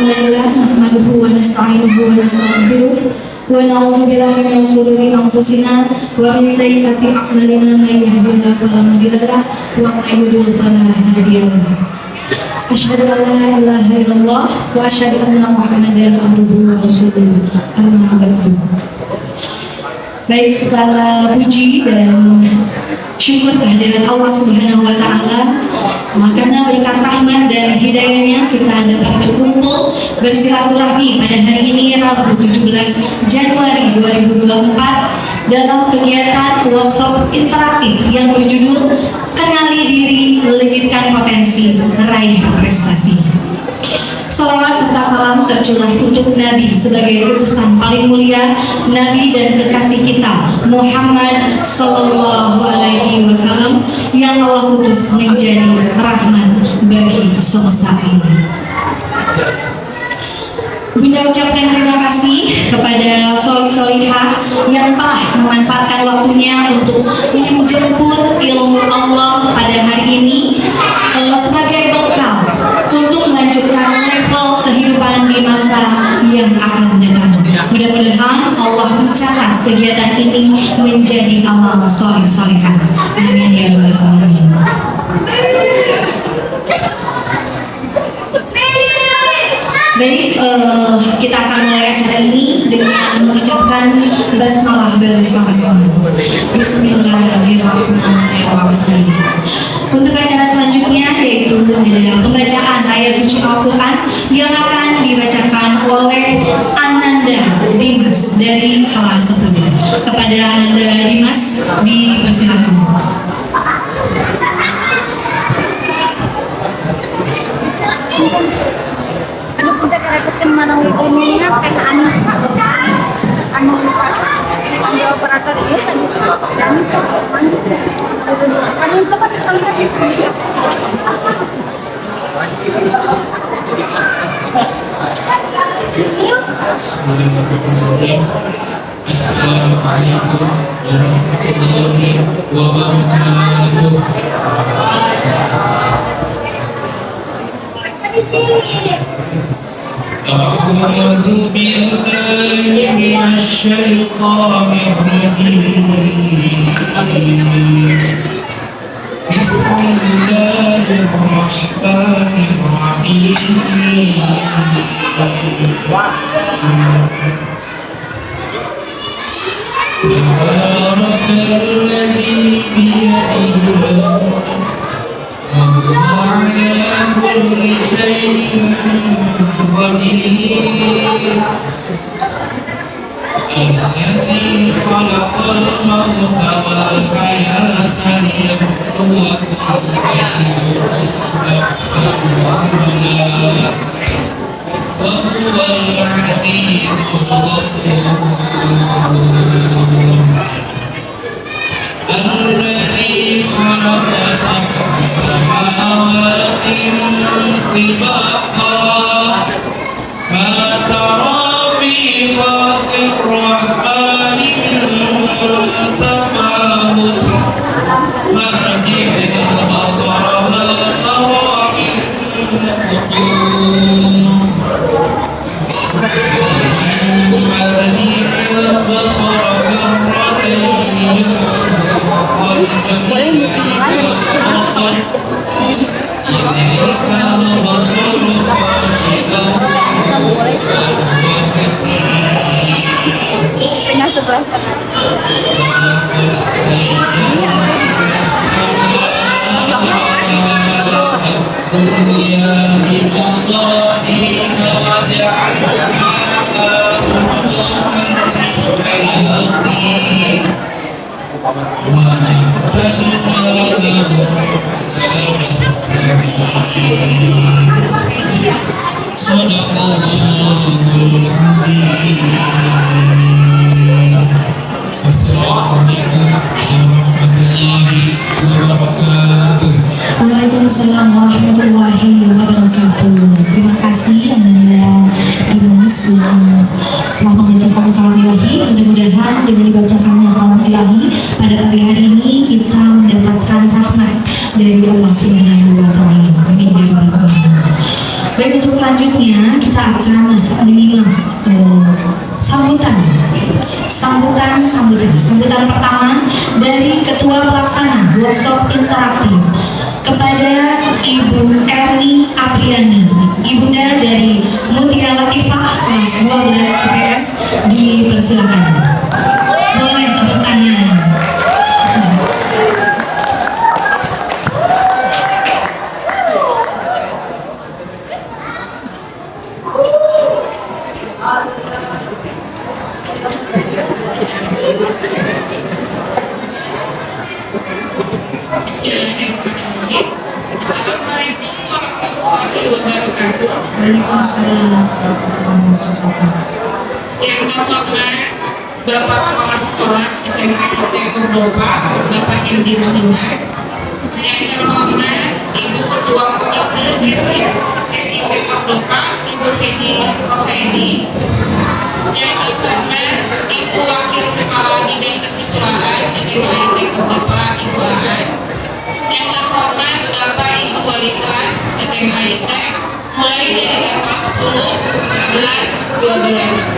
alhamdulillah nahmaduhu wa nasta'inuhu wa nastaghfiruh wa na'udzu billahi min shururi anfusina wa min sayyiati a'malina may yahdihillahu fala mudilla lahu wa may yudlil fala hadiya lahu. Asyhadu an la ilaha illallah wa asyhadu anna Muhammadan abduhu wa rasuluh. Amma ba'du. Baik, segala puji dan syukur kehadiran Allah Subhanahu wa Ta'ala, karena berkat rahmat dan hidayahnya kita dapat berkumpul bersilaturahmi pada hari ini Rabu 17 Januari 2024 dalam kegiatan workshop interaktif yang berjudul Kenali Diri, Melejitkan Potensi, Meraih Prestasi. Salawat serta salam tercurah untuk Nabi sebagai utusan paling mulia, Nabi dan kekasih kita Muhammad Sallallahu Alaihi Wasallam yang Allah utus menjadi rahmat bagi semesta alam. Bunda ucapkan terima kasih kepada soli-solihah yang telah memanfaatkan waktunya untuk menjemput ilmu Allah pada hari ini sebagai bekal untuk melanjutkan level kehidupan di masa yang akan datang. Mudah-mudahan Allah mencatat kegiatan ini menjadi amal solih-solihah. Amin ya rabbal alamin. Baik, kita akan mulai acara ini dengan mengucapkan basmalah bersama-sama. Bismillahirrahmanirrahim. Untuk acara selanjutnya yaitu ada pembacaan ayat suci Al-Quran yang akan dibacakan oleh Ananda Dimas dari kelas 10. Kepada Ananda Dimas dipersilakan. Repotkan mana umumnya Anus anu operator itu Anus anu itu kan sampai Assalamualaikum warahmatullahi wabarakatuh. أعوذ بالله من الشيطان الرجيم. بسم الله الرحمن الرحيم. تبارك الذي بيده الملك وهو على كل شيء قدير. الذي خلق الموت والحياة ليبلوكم أيكم أحسن عملا وهو العزيز الغفور. الذي خلق سبع سماوات طباقا ما ترى في خلق الرحمن من تفاوت فارجع البصر هل ترى من فطور. فارجع البصر كرتين ينقلب إليك البصر خاشعا وهو tengah sebelah sana. الدنيا بمصابيح وجعلناها للشياطين صدق الله العظيم. السلام عليكم ورحمة الله وبركاته. Waalaikumsalam warahmatullahi wabarakatuh. Terima kasih Ananda Dimas yang telah membacakan kalam ilahi. Mudah-mudahan dengan dibacakannya kalam ilahi pada pagi hari ini kita mendapatkan rahmat dari Allah Subhanahu wa Ta'ala. Amin ya rabbal alamin. Baik, untuk selanjutnya berikutnya kita akan menyimak sambutan pertama dari Ketua Pelaksana Workshop Interaktif kepada Ibu Erni Apriani, Ibunda dari Mutia Latifah kelas 12 IPS, dipersilakan. Boleh tepuk tangan. Bismillahirrahmanirrahim. Assalamualaikum warahmatullahi wabarakatuh. Waalaikumsalam. Yang terhormat Bapak Kepala Sekolah SMA ITB Cordoba, Bapak Hendi Rohingya. Yang terhormat Ibu Ketua Komite SIP Cordoba, Ibu Heni Rohaini. Yang terhormat Ibu Wakil Kepala Dinas Kesiswaan SMA ITB Cordoba, Ibu Aan. Yang terhormat Bapak Ibu Wali Kelas SMA ITB mulai dari level 10, 11, 12,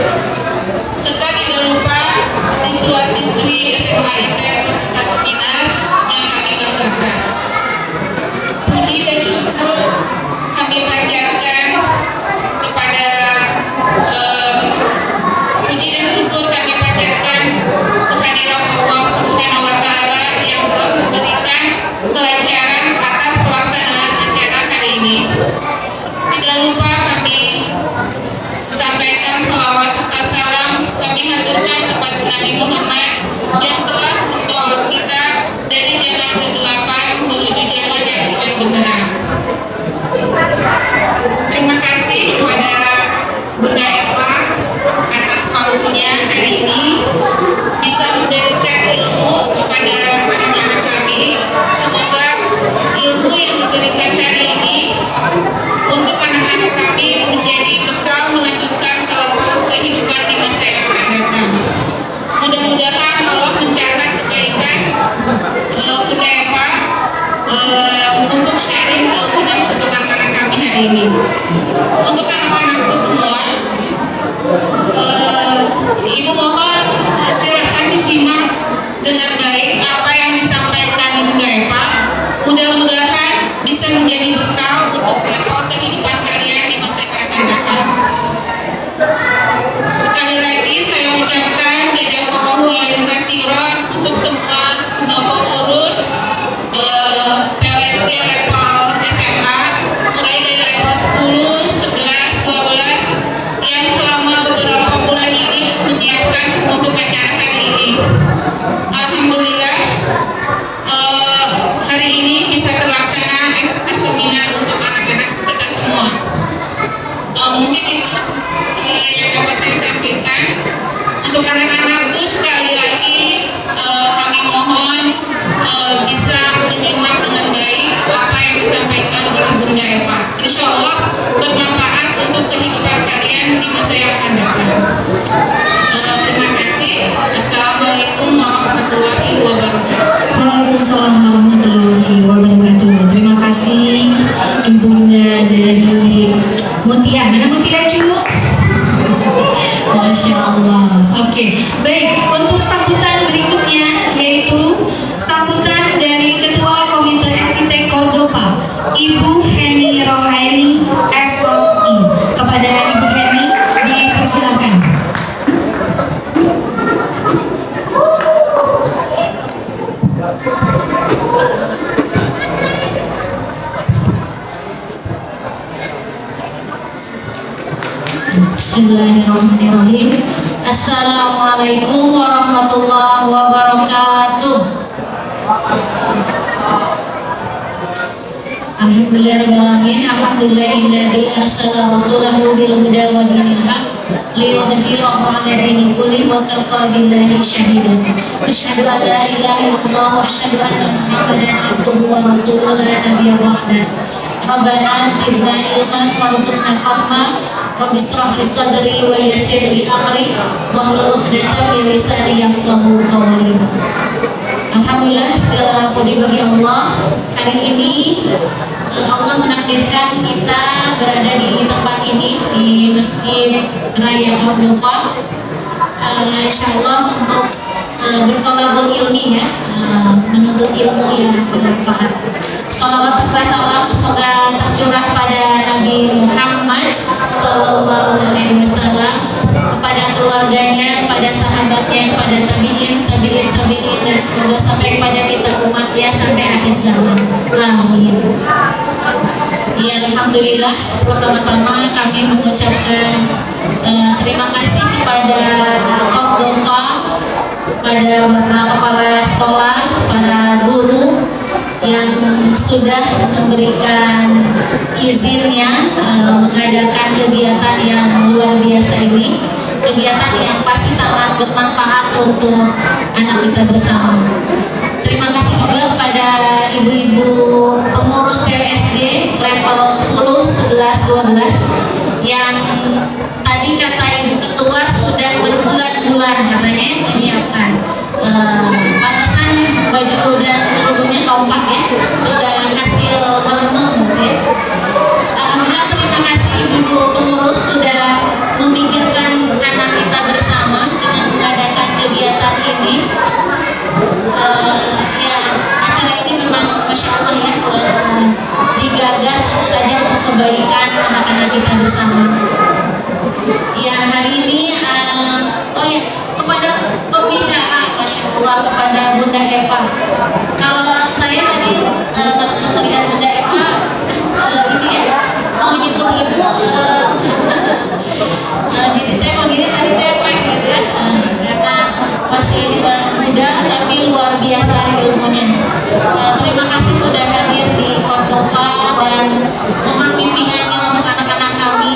serta tidak lupa siswa-siswi SMA ITB peserta seminar yang kami banggakan. Puji dan syukur kami panjatkan kepada kehadiran Allah Subhanahu wa Ta'ala yang telah memberikan kelancaran atas pelaksanaan acara hari ini. Tidak lupa kami sampaikan sholawat serta salam kami haturkan kepada Nabi Muhammad yang telah membawa kita dari zaman kegelapan menuju zaman yang terang benderang. Terima kasih kepada Bunda Eva atas waktunya hari ini bisa memberikan ilmu kepada anak-anak kami. Semoga ilmu yang diberikan hari ini untuk anak-anak kami menjadi bekal melanjutkan ke kehidupan di masa yang akan datang. Mudah-mudahan Allah mencatat kebaikan Bunda Eva untuk sharing ilmunya untuk anak-anak kami hari ini. Untuk anak-anakku semua, Ibu mohon silahkan disimak dengan baik apa yang disampaikan Bunda Eva. Mudah-mudahan bisa menjadi bekal untuk kehidupan kalian di masa yang akan datang. Sekali lagi saya ucapkan jazakallahu khairan katsiran untuk semua pengurus PWSG level SMA mulai dari level 10, 11, 12 yang selama beberapa bulan ini menyiapkan untuk acara hari ini. Alhamdulillah hari ini bisa terlaksana seminar untuk anak-anak kita semua. Mungkin itu yang dapat saya sampaikan. Untuk anak-anakku sekali lagi kami mohon bisa menyimak dengan baik apa yang disampaikan oleh Bunda Eva. Insya Allah bermanfaat untuk kehidupan kalian di masa yang akan datang. Terima kasih. Assalamualaikum warahmatullahi wabarakatuh. Waalaikumsalam warahmatullahi wabarakatuh. Terima kasih Ibunda dari Mutia. Mana Mutia, Cu? Masya Allah. Oke, baik. Untuk sambutan berikutnya yaitu sambutan dari Ketua Komite SIT Cordoba, Ibu Heni Rohaini SOSI. Kepada Ibu Heni dipersilakan. Bismillahirrahmanirrahim. Assalamualaikum warahmatullahi wabarakatuh. Alhamdulillahirrahmanirrahim. Alhamdulillahilladzi arsala rasulahu bil huda wa dinil haq liyudhhirahu 'ala dini kulli wa kafa billahi shahidan. Asyhadu an la ilaha illallah wa asyhadu anna Muhammadan abduhu wa rasuluhu la nabiyya ba'da. Rabbana zidna ilman warzuqna fahma. Rabbi shrah li sadri wa yassir li amri wahlul 'uqdatam min lisani yafqahu qawli. Alhamdulillah. Alhamdulillah, segala puji bagi Allah. Hari ini Allah menakdirkan kita berada di tempat ini, di Masjid Raya Al-Dufa. Insya Allah untuk bertolabul ilmi ya, menuntut ilmu yang bermanfaat. Salawat serta salam semoga tercurah pada Nabi Muhammad Sallallahu Alaihi Wasallam, kepada keluarganya, kepada sahabatnya, kepada tabiin, dan semoga sampai kepada kita umatnya sampai akhir zaman. Amin. Ya, Alhamdulillah, pertama-tama kami mengucapkan terima kasih kepada Qaddufa, pada Bapak Kepala Sekolah, para guru yang sudah memberikan izinnya mengadakan kegiatan yang luar biasa ini, kegiatan yang pasti sangat bermanfaat untuk anak kita bersama. Terima kasih juga kepada ibu-ibu pengurus PWSG level 10, 11, 12 yang tadi kata Ibu Ketua sudah berbulan-bulan katanya menyiapkan. Pantesan baju dan kerudungnya kompak ya, sudah hasil merenung ya. Alhamdulillah, terima kasih ibu-ibu pengurus sudah memikirkan anak kita bersama dengan mengadakan kegiatan ini. Ya, acara ini memang Masya Allah ya, digagas tentu saja untuk kebaikan anak-anak kita bersama. Ya, hari ini oh ya, kepada pembicara Masya Allah, kepada Bunda Eva. Kalau saya tadi langsung melihat Bunda Eva ini ya, mau nyebut ibu jadi saya panggilnya tadi Teteh gitu ya, karena masih muda tapi luar biasa ilmunya. Terima kasih sudah hadir di Qaddufa dan mohon bimbingannya untuk anak-anak kami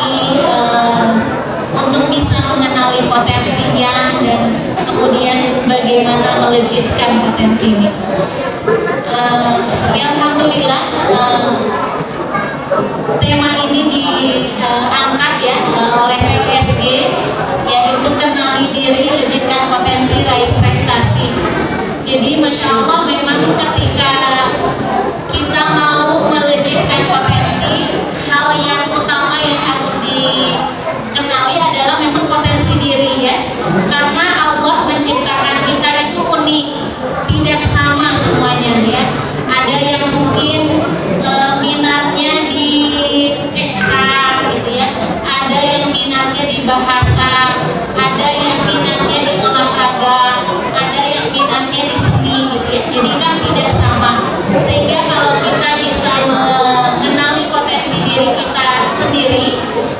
untuk bisa mengenali potensinya dan kemudian bagaimana melejitkan potensi ini. Ya, Alhamdulillah, tema ini diangkat ya oleh PWSG, yaitu kenali diri, lejitkan potensi, raih prestasi. Jadi Masya Allah, memang ketika kita mau melejitkan potensi, hal yang utama yang harus dikenali adalah memang potensi diri ya, karena Allah menciptakan kita itu unik, tidak sama semuanya ya. Ada yang mungkin minatnya di eksak gitu ya, ada yang minatnya di bahasa, ada yang minatnya di olahraga, ada yang minatnya di seni gitu ya. Jadi kan tidak sama, sehingga kalau kita bisa mengenali potensi diri kita sendiri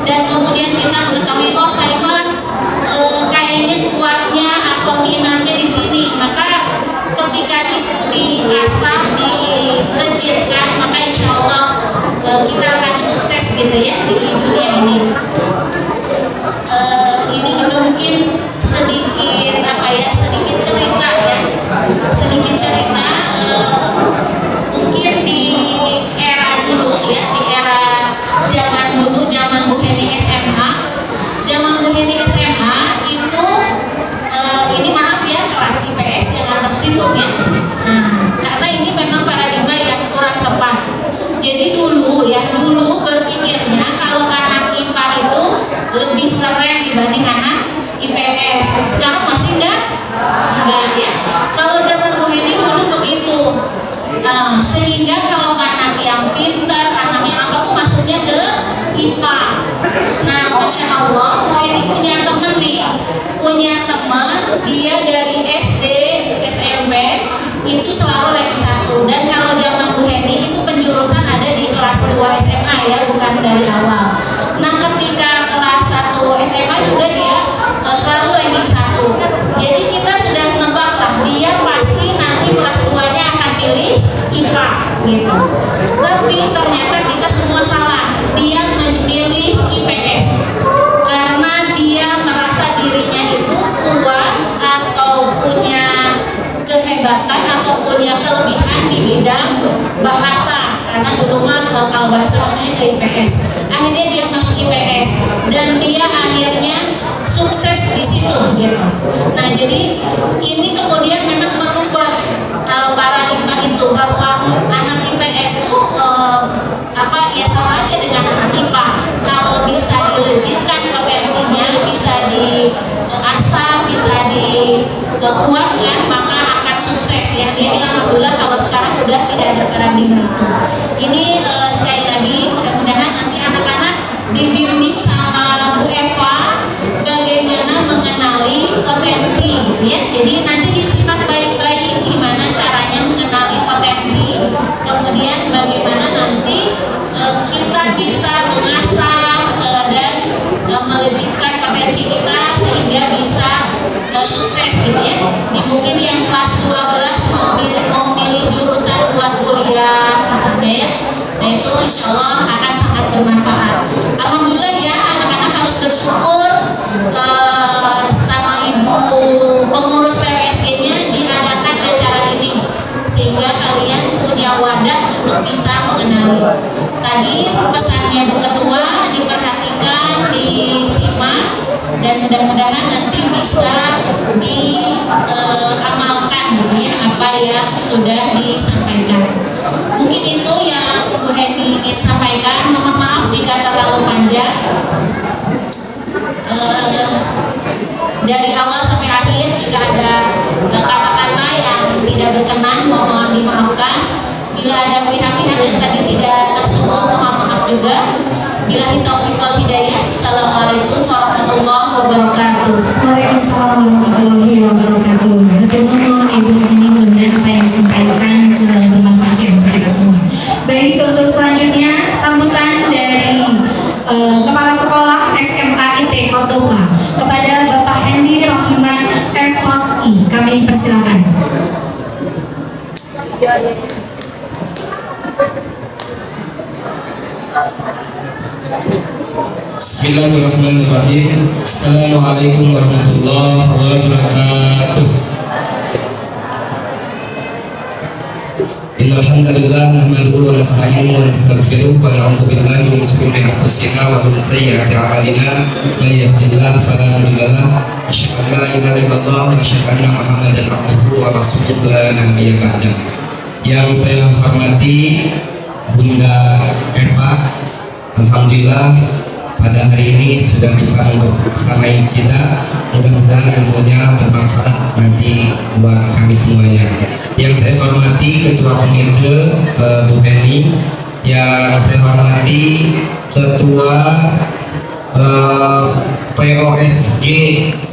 dan kemudian kita mengetahui, oh saya mah kayaknya kuatnya atau minatnya di sini, maka ketika itu diasah, dilejitkan, maka insya Allah kita akan sukses gitu ya di dunia ini. Ini juga mungkin sedikit sedikit cerita ya, sedikit cerita mungkin di era dulu ya, di era zaman dulu, zaman Bu Heni SMA. Zaman Bu Heni SMA itu ini maaf ya, kelas IPS jangan tersinggung ya. Karena ini memang paradigma yang kurang tepat. Jadi dulu berpikirnya kalau anak IPA itu lebih keren dibanding anak IPS. Sekarang masih enggak ya. Kalau zaman Bu Heni dulu begitu. Sehingga kalau anak yang pintar, anak yang apa tuh masuknya ke IPA. Nah, Masya Allah, Bu Heni punya temen dia dari SD, SMP itu selalu rank 1. Dan kalau zaman Bu Heni itu penjurusan ada di kelas 2 SMA ya, bukan dari awal. Nah, ketika kelas 1 SMA juga dia selalu ranking 1. Jadi kita sudah nebak lah, dia pasti nanti kelas 2-nya akan pilih IPA gitu. Tapi ternyata kita semua salah. Dia memilih IPS karena dia merasa dirinya itu kuat atau punya kehebatan atau punya kelebihan di bidang bahasa, karena dulu mah kalau bahasa maksudnya ke IPS. Akhirnya dia masuk IPS dan dia akhirnya sukses di situ gitu. Nah, jadi ini kemudian memang merubah kuatkan, maka akan sukses ya. Ini alhamdulillah kalau sekarang udah tidak ada paradigma itu. Ini sekali lagi mudah-mudahan nanti anak-anak dibimbing sama Bu Eva bagaimana mengenali potensi gitu ya. Jadi nanti disimak baik-baik gimana caranya mengenali potensi, kemudian bagaimana nanti kita bisa mengasah dan melejitkan potensi kita sehingga bisa sukses gitu ya. Mungkin yang kelas 12 mau milih jurusan buat kuliah misalnya ya. Nah itu insya Allah akan sangat bermanfaat. Alhamdulillah ya, anak-anak harus bersyukur sama ibu pengurus PWSG-nya diadakan acara ini sehingga kalian punya wadah untuk bisa mengenali. Tadi pesannya Bu Ketua diperhatikan, disimak, dan mudah-mudahan nanti bisa diamalkan gitu ya apa yang sudah disampaikan. Mungkin itu yang Bu Heni ingin sampaikan. Mohon maaf jika terlalu panjang. Dari awal sampai akhir jika ada kata-kata yang tidak berkenan mohon dimaafkan. Bila ada pihak-pihak yang tadi tidak tersebut mohon maaf juga. Billahi taufiq wal hidayah. Assalamualaikum warahmatullahi wabarakatuh. Waalaikumsalam warahmatullahi wabarakatuh. Hatur nuhun Ibu Heni, mudah-mudahan apa yang disampaikan bermanfaat ya untuk kita semua. Baik, untuk selanjutnya sambutan dari Kepala Sekolah SMA IT Cordoba kepada Bapak Hendy Rohiman SOSI. Kami persilakan. Bismillahirrahmanirrahim. Assalamualaikum warahmatullahi wabarakatuh. Innal hamdalillah nahmaduhu wa nasta'inuhu wa nastaghfiruh wa na'udzu billahi min shururi anfusina wa min sayyiati a'malina. May yahdihillahu fala mudilla lahu wa asyhadu an la ilaha illallah wa asyhadu anna Muhammadan abduhu wa rasuluhu la nabiyya ba'dah. Yang saya hormati Bunda Eva, alhamdulillah pada hari ini sudah bisa membersamai kita. Mudah-mudahan ilmunya bermanfaat nanti buat kami semuanya. Yang saya hormati Ketua Komite Bu Heni, yang saya hormati Ketua POSG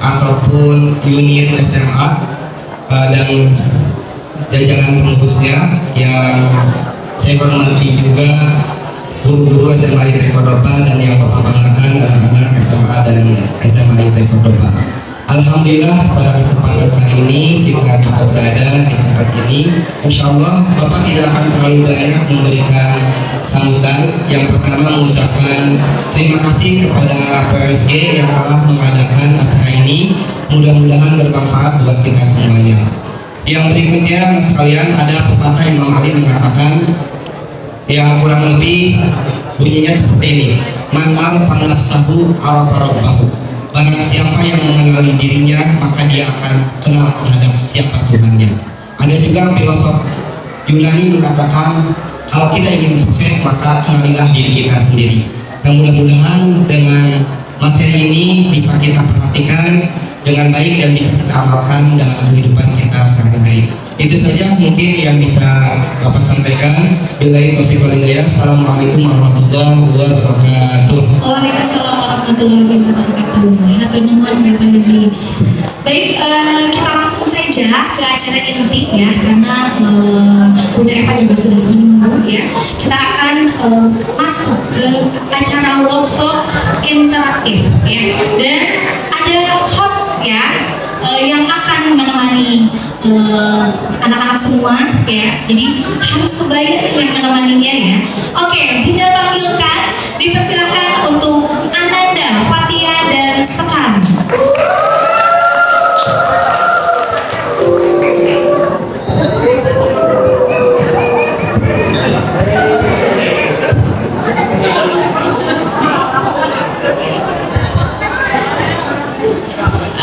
ataupun unit SMA dan jajaran pengurusnya, yang saya hormati juga guru-guru SMA IT Cordoba dan yang Bapak banggakan anak-anak SMA dan SMA IT Cordoba. Alhamdulillah pada kesempatan kali ini kita bisa berada di tempat ini. Insya Allah Bapak tidak akan terlalu banyak memberikan sambutan. Yang pertama mengucapkan terima kasih kepada PWSG yang telah mengadakan acara ini. Mudah-mudahan bermanfaat buat kita semuanya. Yang berikutnya sekalian, ada pepatah Imam Ali mengatakan yang kurang lebih bunyinya seperti ini: man arafan nafsahu arafa rabbahu. Barang siapa yang mengenali dirinya, maka dia akan kenal terhadap siapa Tuhannya. Ada juga filosof Yunani mengatakan kalau kita ingin sukses maka kenalilah diri kita sendiri. Dan mudah-mudahan dengan materi ini bisa kita perhatikan dengan baik dan bisa kita amalkan dalam kehidupan kita sehari-hari. Itu saja mungkin yang bisa Bapak sampaikan. Billahi taufiq wal hidayah. Assalamualaikum warahmatullahi wabarakatuh. Waalaikumsalam warahmatullahi wabarakatuh. Hatur nuhun Bapak Hendy. Baik, kita langsung saja ke acara inti ya, karena Bunda Eva juga sudah menunggu ya. Kita akan masuk ke acara workshop interaktif ya, dan ada host ya yang akan menemani anak-anak semua ya. Jadi harus sebaya yang menemaninya ya. Oke, Bunda panggilkan, dipersilakan untuk Ananda, Fatia dan Sekar.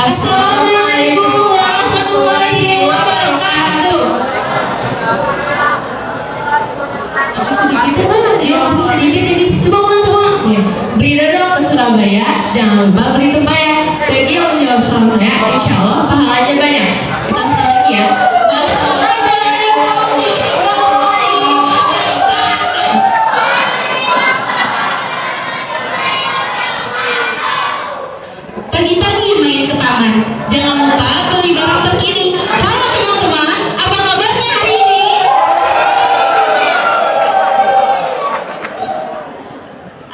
Assalamualaikum warahmatullahi wabarakatuh. Masih sedikit ya Pak? Ya, masih sedikit ini. Coba ulang. Ya. Beli dodol ke Surabaya, jangan lupa beli tumpah ya. Bagi yang menjawab salam saya, insya Allah pahalanya banyak. sekalian. Wassalamualaikum warahmatullahi wabarakatuh. Pagi-pagi main ke taman, jangan lupa beli barang terkini. Halo teman-teman, apa kabarnya hari ini?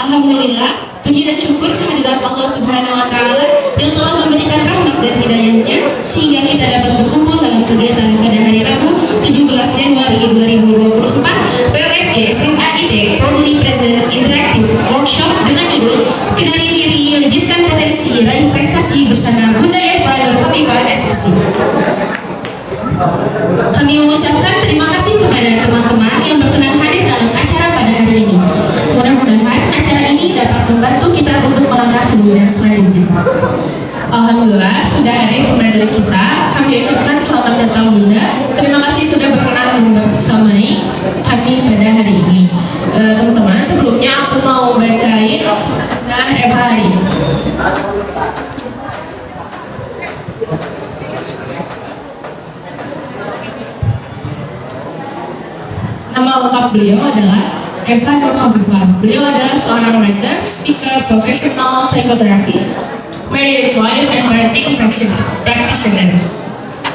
Alhamdulillah, puji dan syukur kehadirat Allah Subhanahu wa Ta'ala yang telah memberikan rahmat dan hidayahnya sehingga kita dapat berkumpul dalam kegiatan pada hari Rabu 17 Januari 2024 POSG SMA ITEK Proudly Present Interactive Workshop dengan judul Kenali Diri, Wujudkan Potensi, Raih Prestasi bersama Bunda Eva Nur Habibah SPC. Kami mengucapkan terima kasih kepada teman-teman yang berkenan hadir dalam acara pada hari ini. Mudah-mudahan acara ini dapat membantu kita untuk melangkah ke jenjang selanjutnya. Alhamdulillah sudah hadir pemenang dari kita. Kami ucapkan selamat datang Bunda. Terima kasih sudah berkenan bersamai kami pada hari ini. Teman-teman, sebelumnya aku mau bacain Bunda Eva hari ini. Nama lengkap beliau adalah Eva Nur Khafifah. Beliau adalah seorang writer, speaker, professional psychotherapist, marriage wife, and parenting practitioner.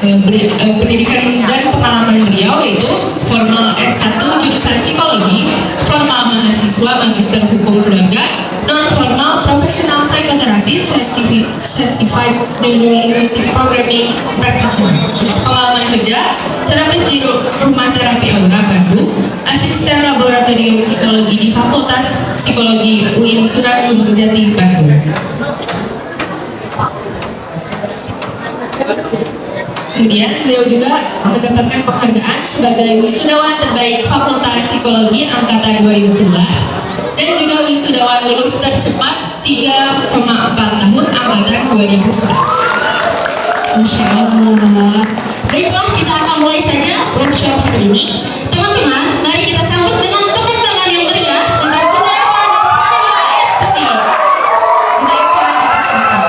Pendidikan dan pengalaman beliau yaitu formal S1 jurusan psikologi, formal mahasiswa magister hukum keluarga, non formal professional psychotherapist, certified neurolinguistic programming practitioner. Pengalaman kerja, terapis di rumah terapi Aura Bandung, asisten laboratorium psikologi di Fakultas Psikologi UIN Sunan Gunung Jati Bandung. Kemudian beliau juga mendapatkan penghargaan sebagai wisudawan terbaik Fakultas Psikologi angkatan 2011 dan juga wisudawan lulus tercepat 3,4 tahun angkatan 2011. Masya Allah. Baiklah, kita akan mulai saja workshop hari ini. Teman-teman, mari kita sambut dengan tepuk tangan yang meriah untuk Bunda Eva Nur Habibah SPC. Bunda Eva dipersilakan.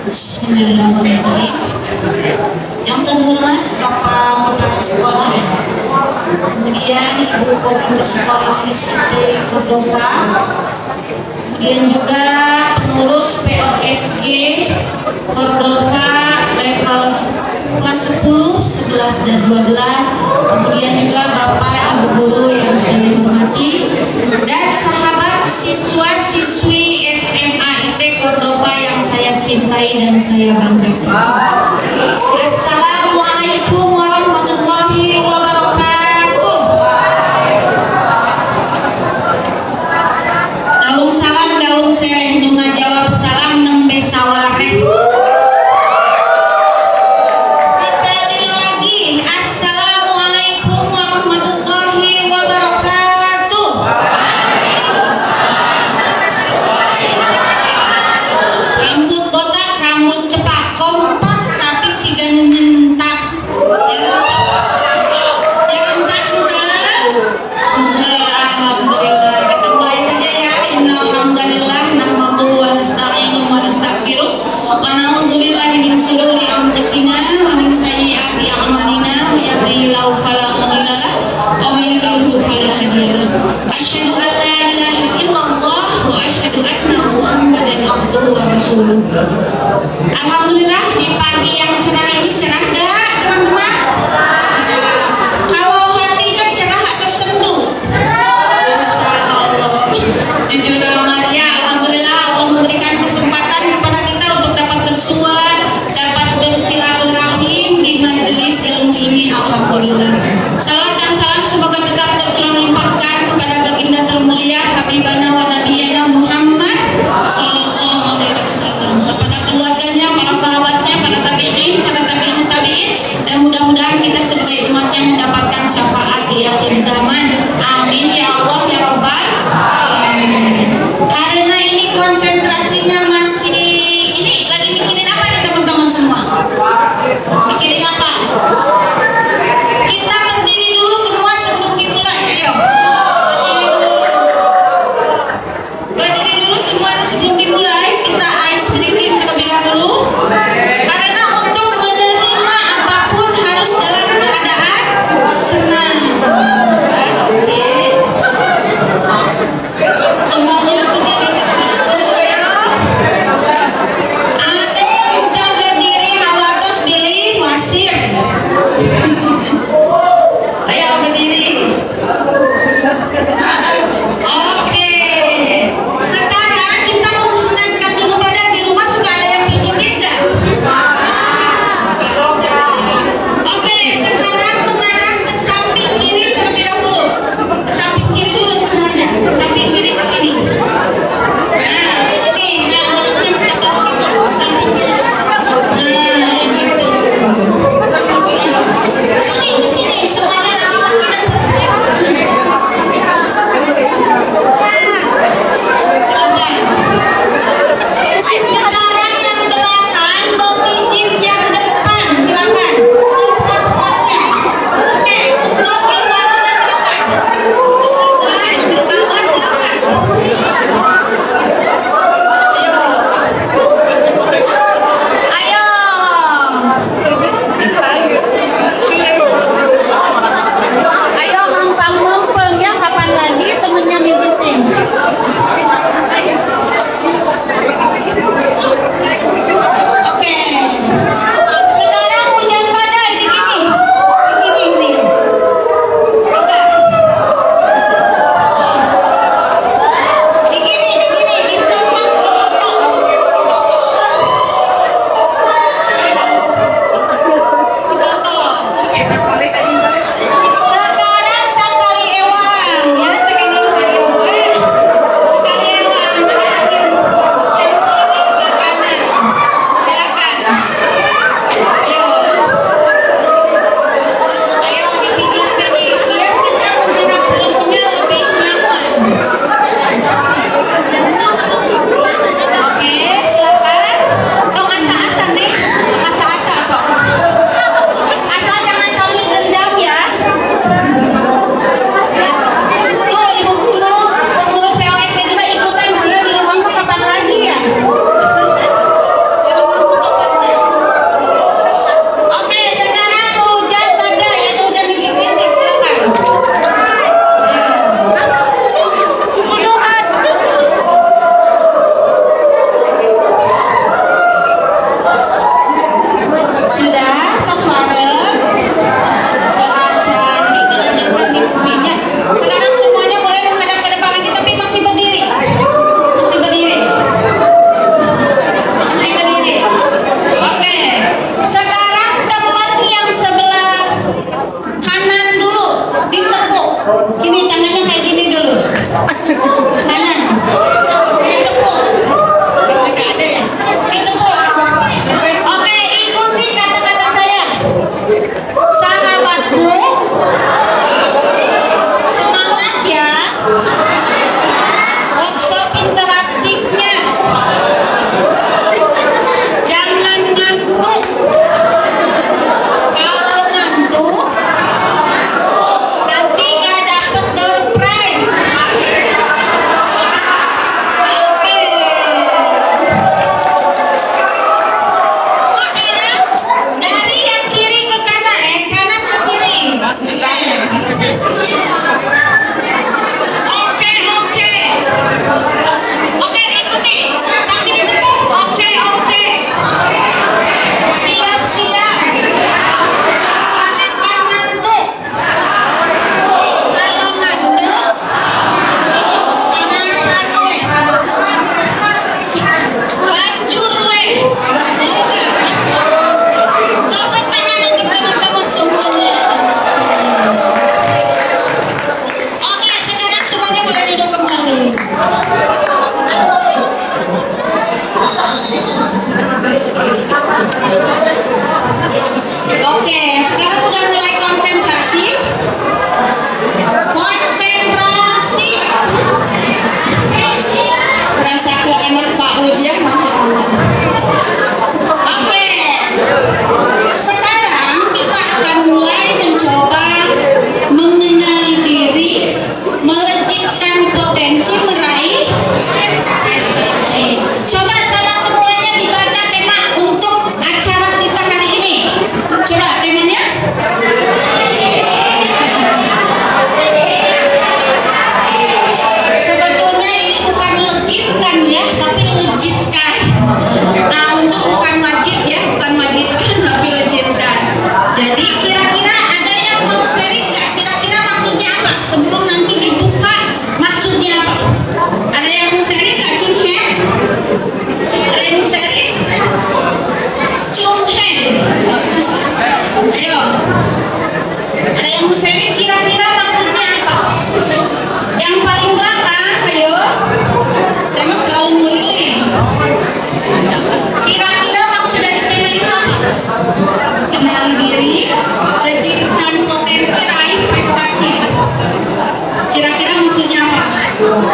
Bismillahirrahmanirrahim. Yang terhormat Bapak Kepala Sekolah, kemudian Ibu Komite Sekolah SIT Cordova, kemudian juga pengurus POSG Cordova level kelas 10, 11, dan 12, kemudian juga Bapak Ibu Guru yang saya hormati, dan sahabat siswa-siswi SMA ITEK Cordova yang saya cintai dan saya banggakan. Assalamualaikum warahmatullahi wabarakatuh. Daun salam daun sereh nu ngajawab salam nembe sawareh. Sekali lagi, assalamualaikum warahmatullahi wabarakatuh. Rambut botak, rambut cepak, kompak, tapi si ganu nyentak. Alhamdulillah, kita mulai saja ya. Innalhamdulillah nahmaduhu wa nasta'inuhu wa nastaghfiruh wa na'udzubillahi min syururi anfusina wa min sayyiati a'malina may yahdihillahu fala mudilla lahu wa may yudlilhu fala hadiya lahu. Asyhadu an la ilaha illallah wa asyhadu anna Muhammadan abduhu wa rasuluh. Alhamdulillah, di pagi yang cerah ini cerah gak teman-teman? Kalau hati kan cerah atau sendu? Masya Allah. Jujur amat ya, alhamdulillah Allah memberikan kesempatan kepada kita untuk dapat bersua, dapat bersilaturahim di majelis ilmu ini. Alhamdulillah. Salat dan salam semoga tetap tercurah limpahkan kepada baginda termulia Habibana wa Nabiyana Muhammad Sallallahu Alaihi Wasallam, kepada keluarganya, para sahabatnya, para tabi'in, para tabi'in tabi'in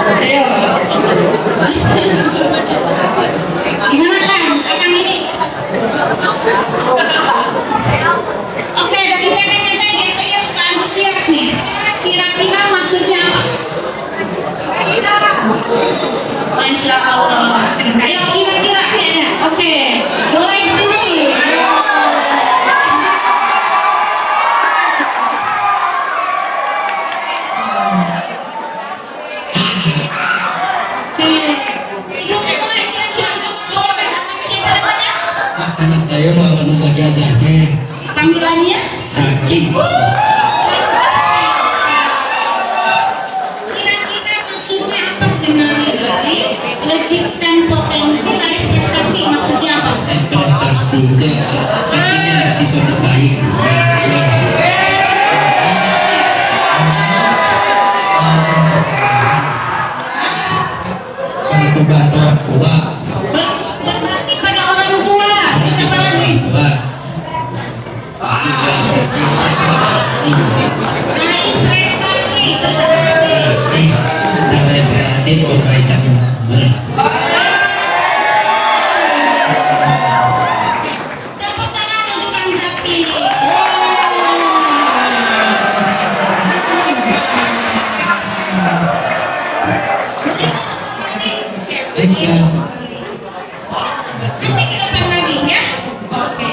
Ayo. Gimana kan? Akan ini. Oke, dari teteh-teteh biasanya suka antusias nih. Kira-kira maksudnya apa? Masya Allah. Ayo kira-kira ya. Oke, mulai berdiri. Sebelum dimulai, kira-kira apa maksudnya anak siapa namanya? Anak saya Muhammad Musa Zaki. Panggilannya? Zaki. Kira-kira maksudnya apa dengan diri? Melejitkan potensi raih prestasi maksudnya apa? Prestasi itu Zaki kan siswa terbaik. Bantu orang tua. Berbakti pada orang tua. Terus apa lagi? Prestasi. Raih prestasi. Terus apa lagi? Prestasi perbaikan lingkungan. Tepuk tangan untuk Kang Zaki. Nanti kita depan lagi ya. Oke.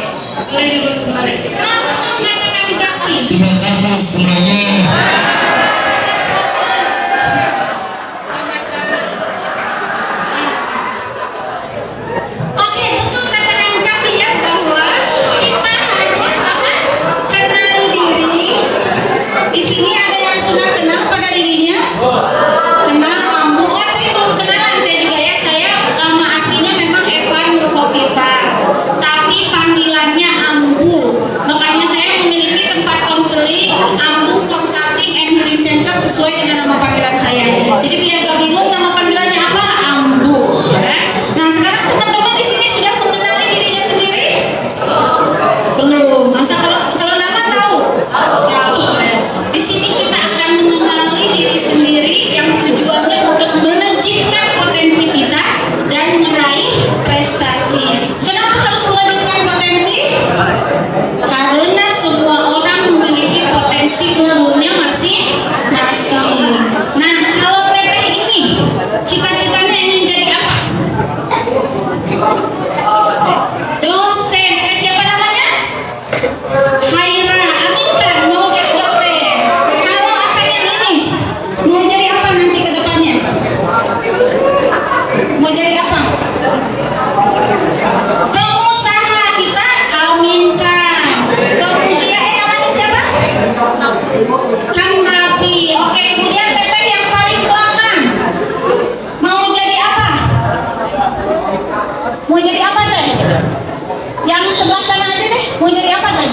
Boleh duduk kembali. Nah, betul kata Kang Zaki. Terima kasih semuanya. Oke, betul kata Kang Zaki ya bahwa kita harus apa? Kenali diri. Di sini ada yang sudah kenal pada dirinya. Kenal Ambu. Oh, saya belum kenalan saya juga ya. Saya nama aslinya memang Eva Nurhofifa, tapi panggilannya Ambu. Makanya saya memiliki tempat konseling Ambu Consulting and Healing Center sesuai dengan nama panggilan saya. Jadi biar gak bingung nama panggilannya apa, Ambu. Ya. Nah sekarang teman-teman di sini sudah mengenali dirinya sendiri? Belum. Masa kalau nama tahu? Tahu. Ya. Di sini kita akan mengenali diri sendiri yang tujuannya untuk melejitkan potensi kita dan meraih prestasi. Kenapa harus melejitkan potensi? Karena semua orang memiliki potensi unggulnya masing-masing. Nah, kalau teteh ini cita-citanya ingin jadi apa? Dosen. Teteh siapa namanya? Haira. Aminkan mau jadi dosen. Kalau akan yang ini mau jadi apa nanti ke depannya? Mau jadi apa? Pengusaha. Kita aminkan. Kemudian namanya siapa? Kang Raffi. Oke, kemudian teteh yang paling belakang mau jadi apa? Mau jadi apa teh? Yang sebelah sana aja deh. Mau jadi apa teh?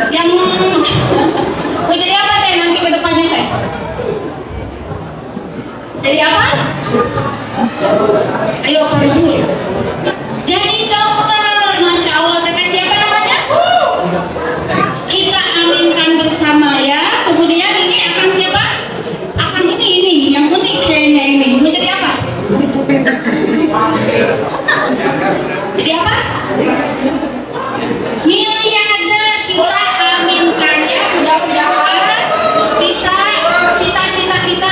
Yang mau jadi apa teh nanti ke depannya teh? Jadi apa? Ayo berebut. Jadi dokter. Masya Allah. Teteh siapa namanya? Kita aminkan bersama ya. Kemudian ini akan siapa? Akan ini yang unik kayaknya ini. Mau jadi apa? Jadi apa? Miliarder. Kita aminkan ya. Mudah-mudahan bisa cita-cita kita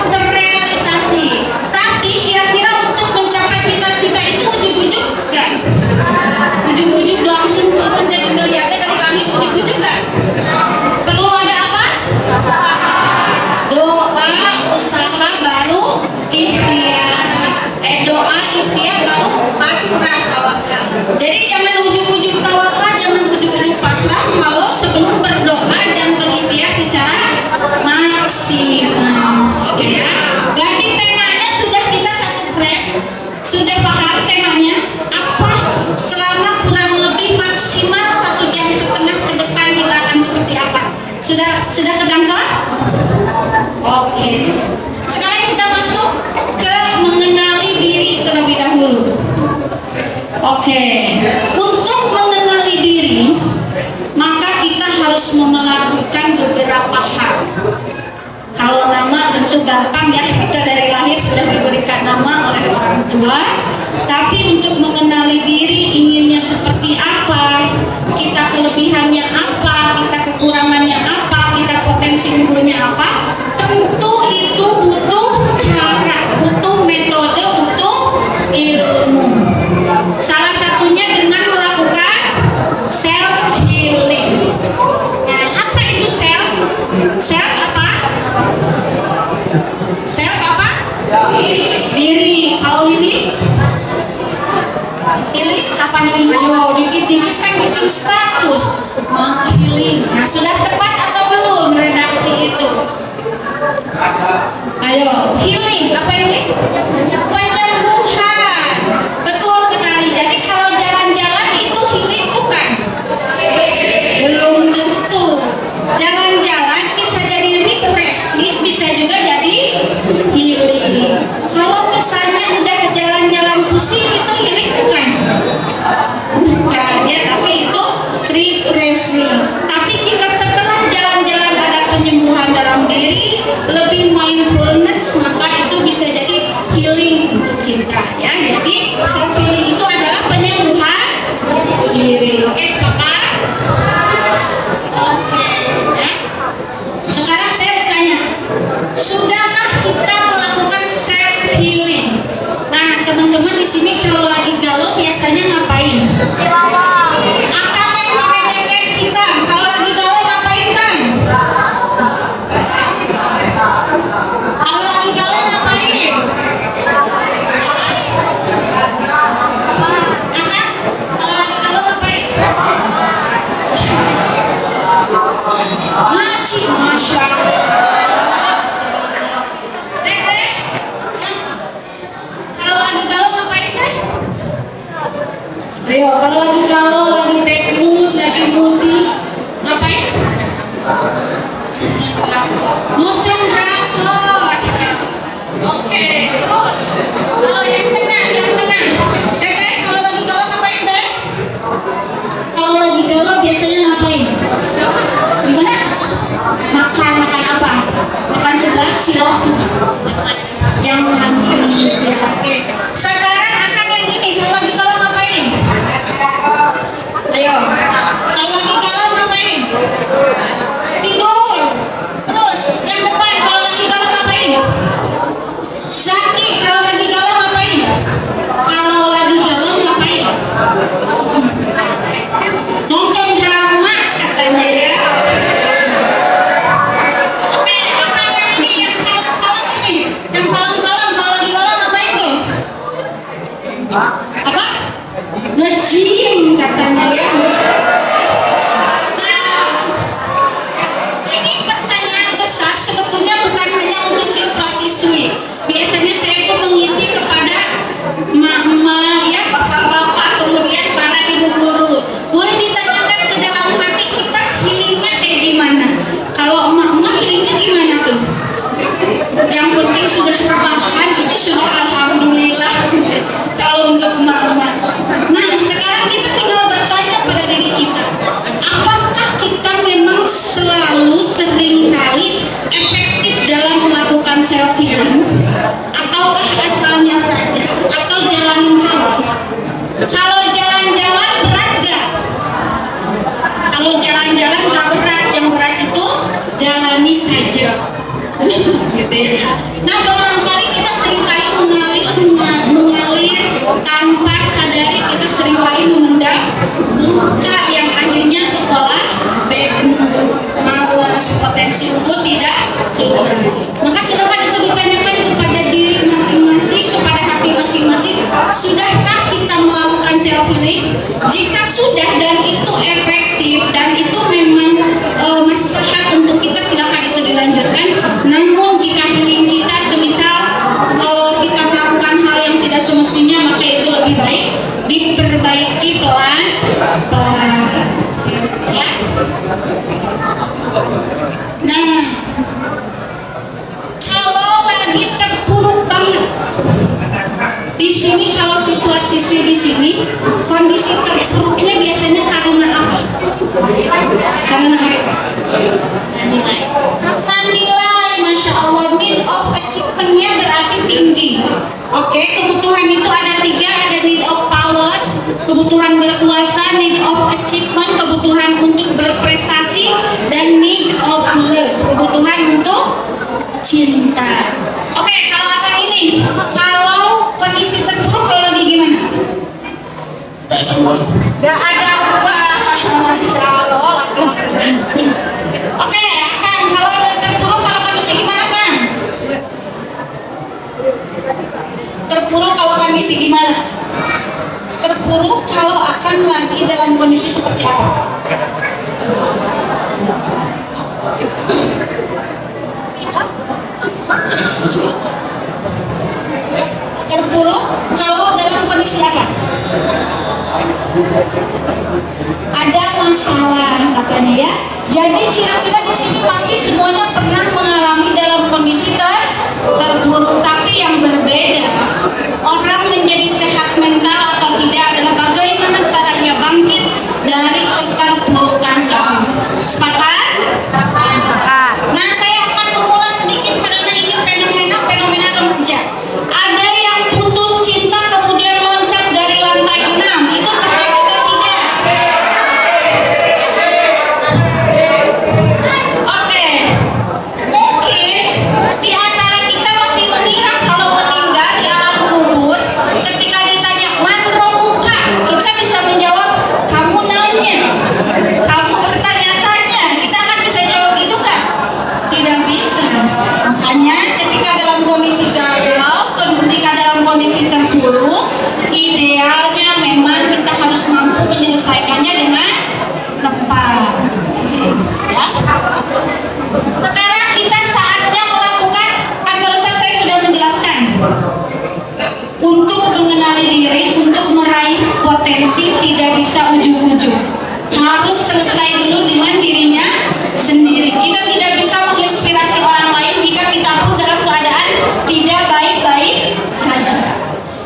terrealisasi. Tapi kira-kira untuk mencapai cita-cita itu ujuk-ujuk gak? Ujuk-ujuk langsung turun jadi miliarder dari langit, ujuk-ujuk gak? Perlu ada apa? Doa, usaha, baru ikhtiar. Doa, ikhtiar, baru pasrah, tawakal. Jadi jangan ujuk-ujuk tawakal, jangan ujuk-ujuk pasrah kalau sebelum berdoa dan berikhtiar secara maksimal. Oke ya. Berarti temanya sudah kita satu frame, sudah paham temanya apa? Selama kurang lebih maksimal 1,5 jam ke depan kita akan seperti apa? Sudah ketangkap? Oke. Sekarang kita masuk ke mengenali diri terlebih dahulu. Oke. Untuk mengenali diri, maka kita harus melakukan beberapa hal. gampang ya, kita dari lahir sudah diberikan nama oleh orang tua. Tapi untuk mengenali diri inginnya seperti apa, kita kelebihannya apa, kita kekurangannya apa, kita potensi unggulnya apa, tentu itu butuh cara, butuh metode, butuh ilmu. Salah satunya dengan melakukan self healing. Nah, apa itu self? Self apa? Self apa? Diri. Kalau healing? Healing apa healing? Ayo dikit-dikit kan bikin status healing. Nah, sudah tepat atau belum redaksi itu? Ayo, healing apa healing? Penyembuhan. Betul sekali. Jadi kalau jalan-jalan itu healing bukan? Belum tentu. Jalan-jalan bisa jadi refreshing, bisa juga jadi healing. Kalau misalnya udah jalan-jalan pusing itu healing bukan? Bukan ya, tapi itu refreshing. Tapi jika setelah jalan-jalan ada penyembuhan dalam diri, lebih mindfulness, maka itu bisa jadi healing untuk kita ya. Jadi self healing itu adalah penyembuhan diri. Oke, sepakat? Oke ya. Sekarang saya bertanya, sudahkah kita melakukan self healing? Nah, teman-teman di sini kalau lagi galau biasanya ngapain? Akang yang pakai jaket hitam, kalau lagi galau ngapain, Kang? Kalau lagi galau ngapain? Akang, kalau lagi galau ngapain? Ngaji, Masya Allah. Teh, kalau lagi galau ngapain, Teh? Ayo, kalau lagi galau, lagi bad mood, lagi moody, ngapain? Nonton drakor. Oke, terus. Oh, yang tenang, yang tenang. Teh, kalau lagi galau ngapain, Teh? Kalau lagi galau biasanya ngapain? Gimana? Makan apa? Makan sebelah cilok. Yang manis ya. Oke. Sekarang akan yang ini. Kalau lagi galau ngapain? Ayo. Kalau lagi galau ngapain? Tidur. Terus yang depan kalau lagi galau ngapain? Zaki kalau lagi galau ngapain? Kalau lagi galau ngapain? Nonton drama katanya ya. Oke, apa yang ini yang kalem-kalem ini? Yang kalem-kalem kalau lagi galau ngapain tuh? Apa? Nge-gym katanya ya. Nah, ini pertanyaan besar sebetulnya bukan hanya untuk siswa-siswi. Biasanya saya pun mengisi kepada emak-emak ya, bapak-bapak, kemudian para ibu guru. Boleh ditanyakan ke dalam hati kita healingnya kayak gimana? Kalau emak-emak healingnya gimana tuh? Yang penting sudah rebahan itu sudah alhamdulillah. Kalau untuk emak-emak. Nah, sekarang kita tinggal bertanya pada diri kita, apakah kita memang selalu sering kali efektif dalam melakukan self healing, ataukah asalnya saja, atau jalanin saja? Kalau jalan-jalan berat gak? Kalau jalan-jalan gak berat, yang berat itu jalani saja. Gitu ya. Nah, barangkali kita seringkali mengalir tanpa sadari, kita seringkali memendam luka yang akhirnya sekolah bad mood, malas, potensi unggul tidak keluar. Maka silakan itu ditanyakan kepada diri masing-masing, kepada hati masing-masing, sudahkah kita melakukan self healing? Jika sudah dan itu efektif dan itu memang maslahat untuk kita, silakan itu dilanjutkan. Namun jika healing kita semisal kita melakukan hal yang tidak semestinya, maka itu lebih baik diperbaiki pelan-pelan ya. Nah, kalau lagi terpuruk banget di sini, kalau siswa-siswi di sini kondisi terpuruknya biasanya karena apa? Karena apa? Nilai. Masya Allah, need of achievement-nya berarti tinggi. Oke, kebutuhan itu ada 3, ada need of power, kebutuhan berkuasa, need of achievement, kebutuhan untuk berprestasi, dan need of love, kebutuhan untuk cinta. Oke, kalau apa ini? Kalau kondisi terpuruk, kalau lagi gimana? Gak ada uang. Masya Allah, laki-laki. Oke, Kang, kalau udah terpuruk, kalau kondisi gimana, Kang? Terpuruk kalau kondisi gimana? Terpuruk kalau akan lagi dalam kondisi seperti apa? Terpuruk kalau dalam kondisi apa? Ada masalah katanya ya. Jadi kira-kira di sini pasti semuanya pernah mengalami dalam kondisi terpuruk, tapi yang berbeda. Orang menjadi sehat mental atau tidak adalah bagaimana cara ia bangkit dari keterpurukan itu. Sepakat? Nah, saya akan mengulas sedikit karena ini fenomena remaja. Ada yang putus cinta kemudian loncat dari lantai 6. Itu terjadi atau tidak? Oke. Mungkin di antara kita masih mengira kalau meninggal di alam kubur, ketika ditanya man robuka, kita bisa menjawab kamu nanya, kamu bertanya-tanya. Kita akan bisa jawab gitu kan? Tidak bisa. Makanya ketika dalam kondisi galau, ketika dalam kondisi terpuruk, idealnya memang kita harus mampu menyelesaikannya dengan tepat. Ya. Sekarang kita saatnya melakukan, kan barusan saya sudah menjelaskan, untuk mengenali diri, untuk meraih potensi tidak bisa ujug-ujug. Harus selesai dulu dengan dirinya sendiri. Kita tidak bisa menginspirasi orang lain jika kita pun dalam keadaan tidak baik-baik saja.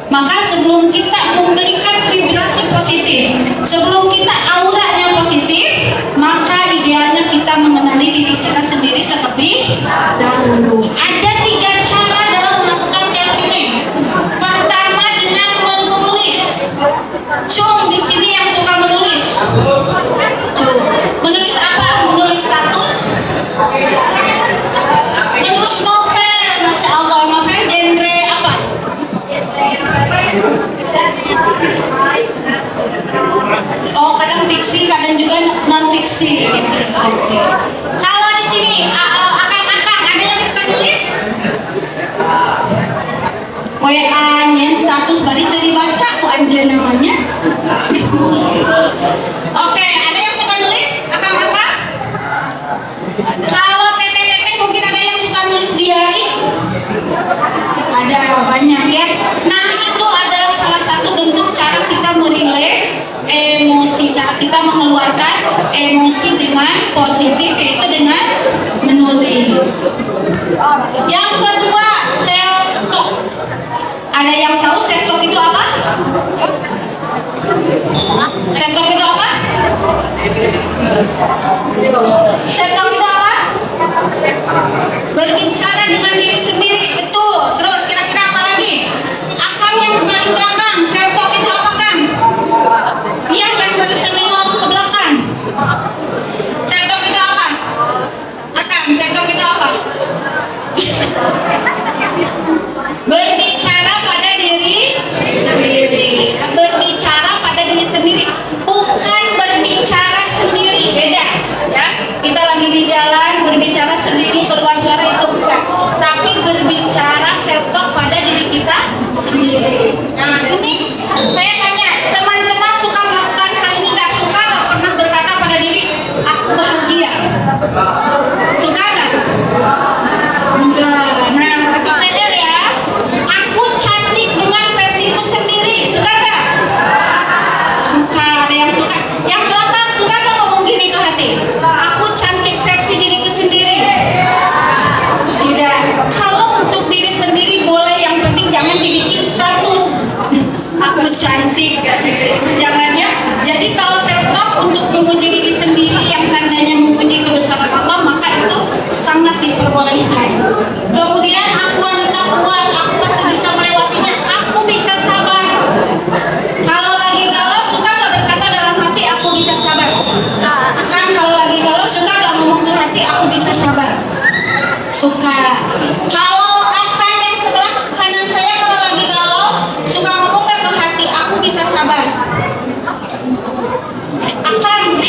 Maka sebelum kita memberikan vibrasi positif, sebelum kita auranya positif, maka idealnya kita mengenali diri kita sendiri terlebih dahulu. Ada 3 cara dalam melakukan self healing. Pertama dengan menulis. Cung di sini yang suka menulis. Cung. Menulis apa? Menulis status. Menulis novel. Masya Allah, novel genre apa? Oh, kadang fiksi, kadang juga non fiksi. Oke. Kalau di sini akang-akang ada yang suka nulis? WA-nya status baru tadi baca kok aja namanya. Oke, ada yang suka nulis? Akang-akang? Kalau teteh-teteh mungkin ada yang suka nulis diary? Ada banyak ya. Nah, itu adalah salah satu bentuk cara kita merilis emosi, cara kita mengeluarkan emosi dengan positif, yaitu dengan menulis. Yang kedua, self talk. Ada yang tahu self talk itu apa? Self talk itu apa? Self talk itu apa? Berbicara dengan diri sendiri, betul. Terus kira-kira apa lagi? Akang yang paling belakang, self talk itu apa, Kang? Yang barusan nengok ke belakang. Self talk itu apa? Akang, self talk itu apa? Berbicara pada diri sendiri. Berbicara pada diri sendiri, bukan berbicara sendiri, beda ya. Kita lagi di jalan berbicara sendiri keluar suara, itu bukan, tapi berbicara self talk pada diri kita sendiri. Nah, ini saya tanya teman-teman, suka melakukan hal ini? Gak suka, gak pernah berkata pada diri aku bahagia? Suka gak? Enggak. Nah, satu pelajar ya, aku cantik dengan versiku sendiri. Suka gak? Suka. Ada yang suka. Yang belakang suka gak ngomong gini ke hati? Aku cantik versi diriku sendiri. Tidak. Kalau untuk diri sendiri boleh, yang penting jangan dibikin status aku cantik, itu jangan ya. Jadi kalau self talk untuk memuji diri sendiri yang tandanya memuji kebesaran Allah, maka itu sangat diperbolehkan. Kemudian Kalau akan yang sebelah kanan saya kalau lagi galau suka ngomong gak ke hati, aku bisa sabar. Akan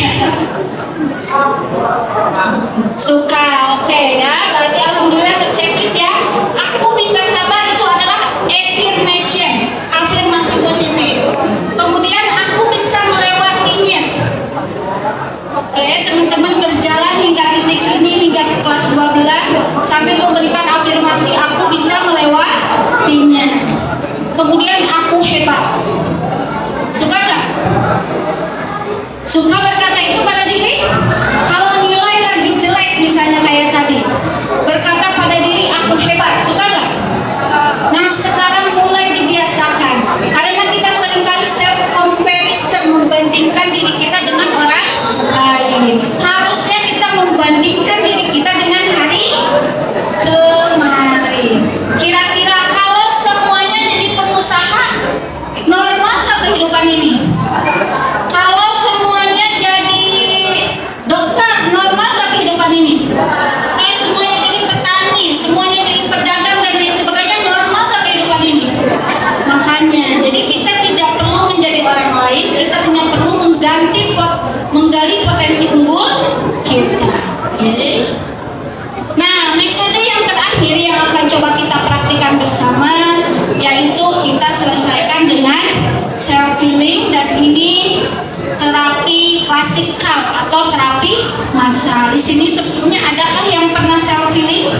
suka, oke ya, berarti alhamdulillah terchecklist ya. Aku bisa sabar itu adalah affirmation, afirmasi positif. Kemudian aku bisa melewatinya. Oke, teman-teman berjalan hingga titik ini, hingga ke kelas 12 sambil memberikan afirmasi aku bisa melewatinya. Kemudian aku hebat. Suka nggak? Suka berkata itu pada diri? Kalau nilai lagi jelek misalnya kayak tadi, berkata pada diri aku hebat, suka nggak? Nah sekarang mulai dibiasakan, karena kita seringkali self comparison, membandingkan diri kita dengan orang lain. Harusnya kita membandingkan diri kita dengan hari kemarin. Kira-kira kalau semuanya jadi pengusaha, normal nggak kehidupan ini? Kalau semuanya jadi dokter, normal nggak kehidupan ini? Kalau semuanya jadi petani, semuanya jadi pedagang dan lain sebagainya, normal nggak kehidupan ini? Makanya, jadi kita tidak perlu menjadi orang lain, kita hanya perlu menggali potensi unggul kita. Okay. Nah, metode yang terakhir yang akan coba kita praktikkan bersama, yaitu kita selesaikan dengan self healing, dan ini terapi klasikal atau terapi massal. Di sini sebelumnya adakah yang pernah self healing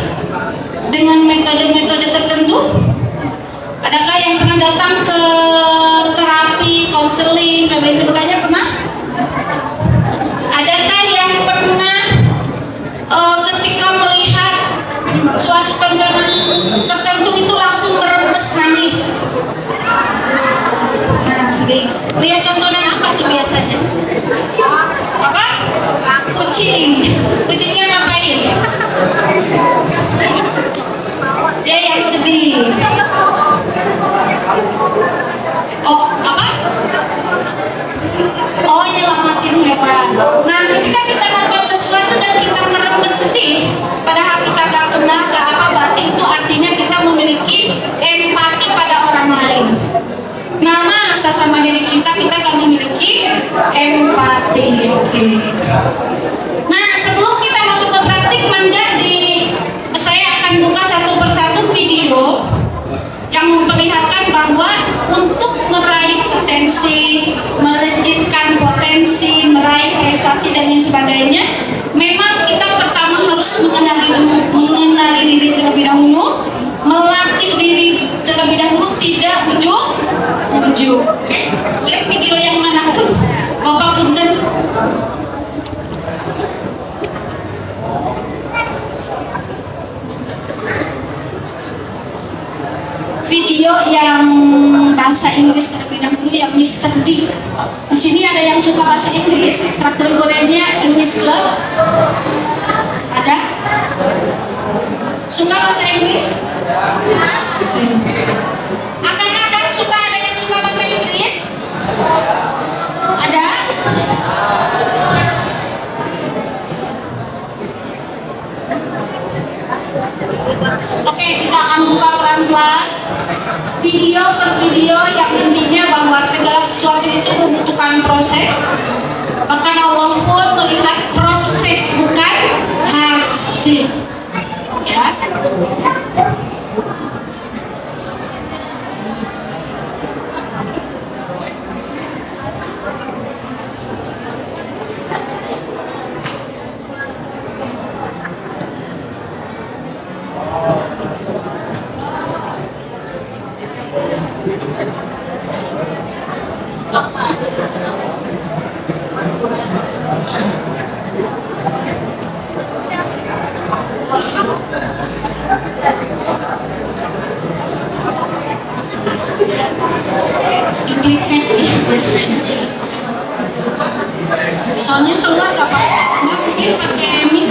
dengan metode-metode tertentu? Adakah yang pernah datang ke terapi, konseling dan lain sebagainya, pernah? Adakah yang pernah ketika melihat suatu tontonan tertentu itu langsung merembes nangis? Nah, sering. Lihat tontonan apa tuh biasanya? Apa? Kucing. Kucingnya ngapain? Dia yang sedih. Oh, apa? Oh, nyelamatin hewan. Nah, ketika kita nonton sesuatu dan kita merembes sedih, padahal kita gak kenal, gak apa, berarti itu artinya kita memiliki empati pada orang lain. Nah, masa sama diri kita gak memiliki empati. Oke. Nah, sebelum kita masuk ke praktik, mangga saya akan buka satu persatu video yang memperlihatkan bahwa untuk meraih potensi, melejitkan potensi, meraih prestasi dan lain sebagainya, memang kita pertama harus mengenali diri terlebih dahulu, melatih diri terlebih dahulu, tidak ujuk-ujuk. Oke, lihat video yang manapun, Bapak punten. Video yang bahasa Inggris terlebih dahulu, yang Mr. D. Di sini ada yang suka bahasa Inggris, ekstrakurikulernya English Club. Ada? Suka bahasa Inggris? Akan suka, ada yang suka bahasa Inggris? Ada? Oke, kita akan buka pelan-pelan video per video yang intinya bahwa segala sesuatu itu membutuhkan proses. Bahkan Allah pun melihat proses, bukan hasil. Ya. Duplicate ya biasanya. Soalnya keluar gak apa-apa, nggak mungkin pakai mic.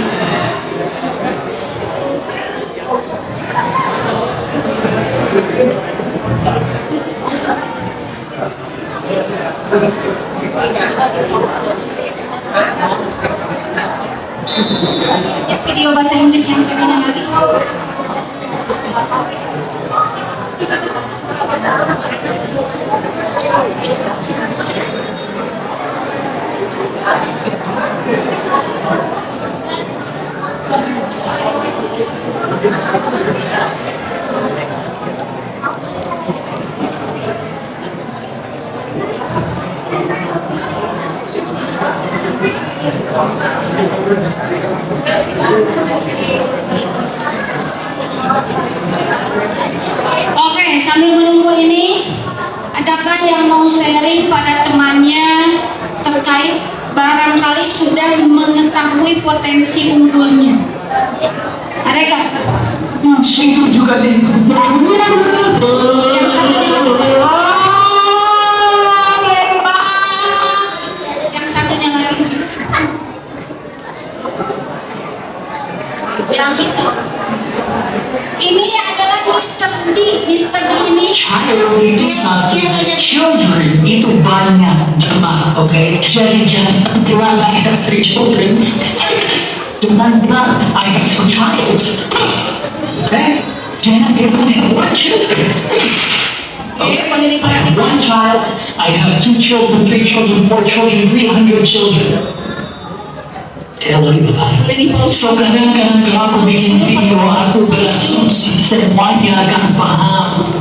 Ya, video bahasa Inggris yang saya bilang lagi. sambil menunggu ini, adakah yang mau sharing pada temannya terkait barangkali sudah mengetahui potensi unggulnya? Adakah? Itu juga di Yang satunya lagi, Pak. Yang satunya lagi. Yang itu. Ini adalah Mr. D. Mr. D ini. children itu banyak jemaah, okay? Jadi jangan bilang I have 3 children. Jangan bilang I have 2 child. Okay? Jangan bilang I have 1 children. Oke, boleh diperhatikan. 1 child, I have 2 children, 3 children, 4 children, 300 children. Boleh Boleh So diperhatikan. kadang-kadang kalau aku bikin video, aku berasumsi semuanya akan paham,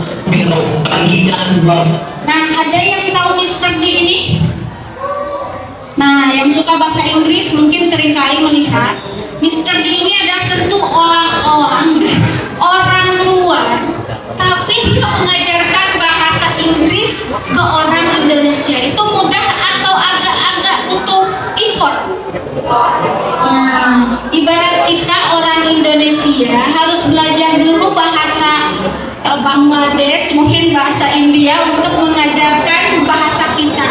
bagian Nah, ada yang tahu Mr. D ini? Nah, yang suka bahasa Inggris mungkin seringkali melihat Mr. D ini adalah tentu orang luar, tapi dia mengajarkan bahasa Inggris ke orang Indonesia. Itu mudah atau agak-agak butuh effort? Nah, ibarat kita orang Indonesia harus belajar dulu bahasa Bangladesh, mungkin bahasa India untuk mengajarkan bahasa kita,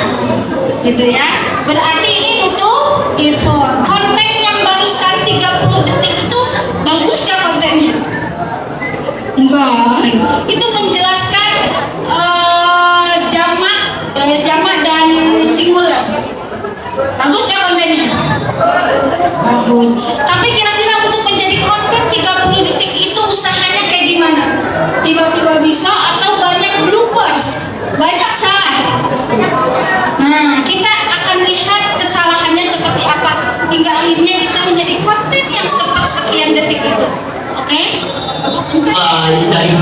gitu ya. Berarti ini butuh effort. Konten yang barusan 30 detik itu bagus gak kontennya? Enggak. Itu menjelaskan jamak dan singular. Bagus gak kontennya? Bagus. Tapi kira-kira untuk menjadi konten 30 detik itu usahanya kayak gimana? Tiba-tiba bisa atau banyak bloopers, banyak salah. Nah, kita akan lihat kesalahannya seperti apa hingga akhirnya bisa menjadi konten yang sepersekian detik itu. Oke? dari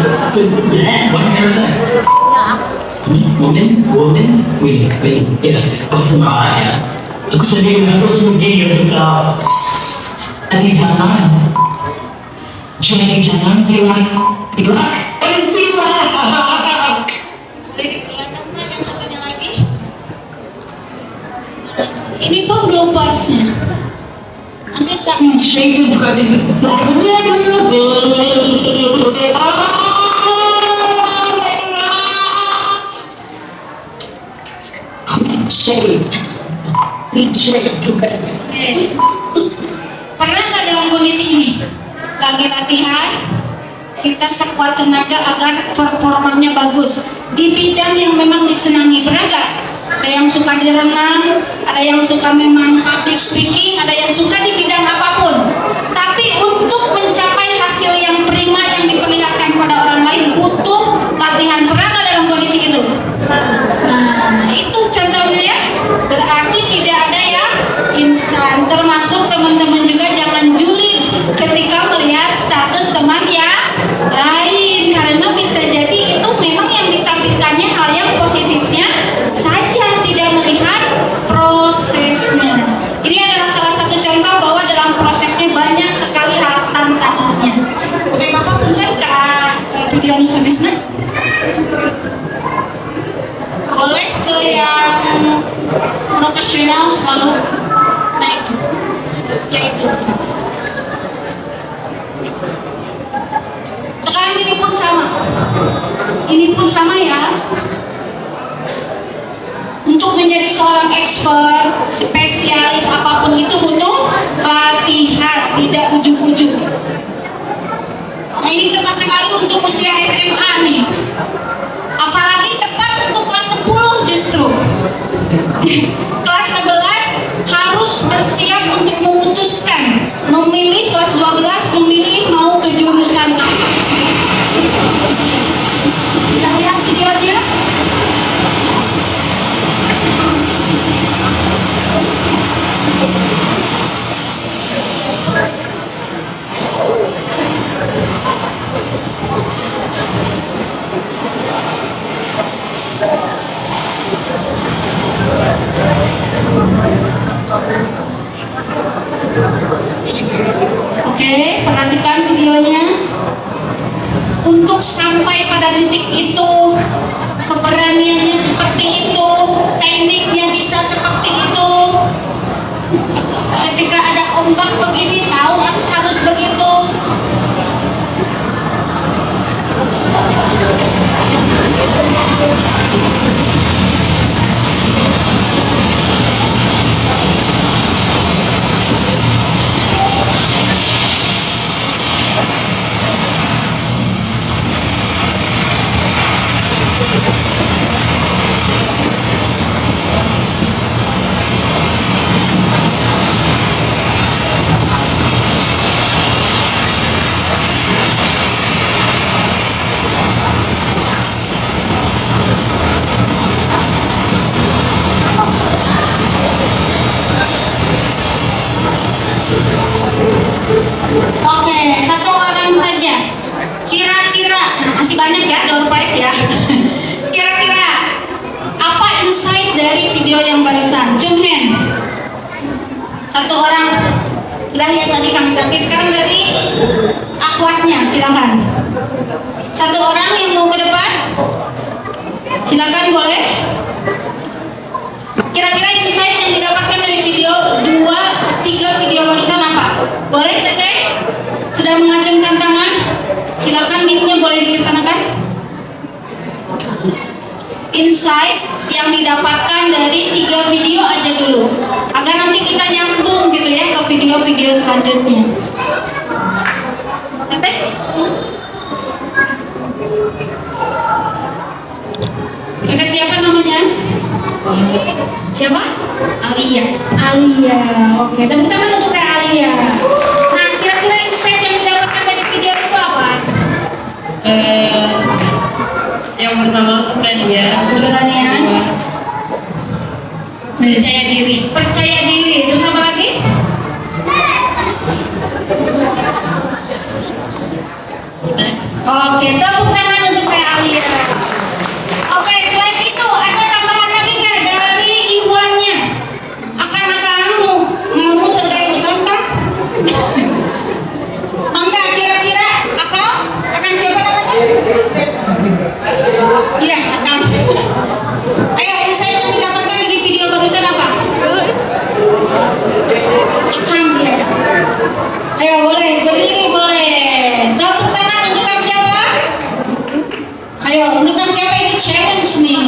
one person. Woman, wait, ya, ya. Aku sendiri terus begini tadi jangan bilang Boleh dikeluarkan Pak yang satunya lagi? Ini pun bloopersnya. Nanti Itu juga di juga. Pernah nggak dalam kondisi ini? Lagi latihan, kita sekuat tenaga agar performanya bagus di bidang yang memang disenangi. Pernah nggak? Ada yang suka di renang, ada yang suka memang public speaking, ada yang suka di bidang apapun. Tapi untuk mencapai hasil yang prima yang diperlihatkan pada orang lain butuh latihan. Pernah nggak dalam kondisi itu? Nah, itu contohnya ya. Berarti tidak ada yang instan. Termasuk teman-teman juga jangan julid ketika melihat status teman yang lain, karena bisa jadi itu memang yang ditampilkannya hal yang positifnya saja, tidak melihat prosesnya. Ini adalah salah satu contoh bahwa dalam prosesnya banyak sekali hal tantangannya. Oke Bapak, bentar Kak video nusanisna. Boleh ke yang profesional selalu naik, yaitu sekarang ini pun sama ya. Untuk menjadi seorang expert, spesialis apapun itu butuh latihan, tidak ujuk-ujuk. Nah, ini tepat sekali untuk usia SMA nih. Apalagi tepat untuk kelas 10 justru. Kelas 11 harus bersiap untuk memutuskan, memilih. Kelas 12 memilih mau ke jurusan apa. Kita lihat videonya. Oke, perhatikan videonya. pada titik itu, keberaniannya seperti itu, tekniknya bisa seperti itu. Ketika ada ombak begini, tahu harus begitu. Oke, satu orang saja. Kira-kira, masih banyak ya door prize ya. Kira-kira apa insight dari video yang barusan? Jump hand. Satu orang. Udah lihat tadi kami tapi sekarang dari akhwatnya, silakan. Satu orang yang mau ke depan, silakan boleh. Kira-kira insight yang didapatkan dari video 2-3 video barusan apa? Boleh Teteh? Sudah mengacungkan tangan? Silakan mic-nya boleh dikesanakan. Insight yang didapatkan dari 3 video aja dulu, agar nanti kita nyambung gitu ya ke video-video selanjutnya. Teteh? Teteh siapa namanya? Siapa? Alia. Alia. Oke, tepuk tangan untuk Kak Alia. Nah, kira-kira insight yang didapatkan dari video itu apa? Yang pertama keberanian, Keberanian. percaya diri. Percaya diri. Terus apa lagi? Oke, tepuk tangan untuk Kak Alia. Oke, selain itu ada tambahan lagi nggak dari Iwannya? Akan-akan ngamu sudah ikutan kan? Mangga, kira-kira akan siapa namanya? Iya, akan. Ayo, insight yang didapatkan dari video barusan apa? Akan ya. Ayo boleh, berdiri boleh. Tepuk tangan untuk Kang siapa? Ayo, untuk Kang siapa ini challenge nih.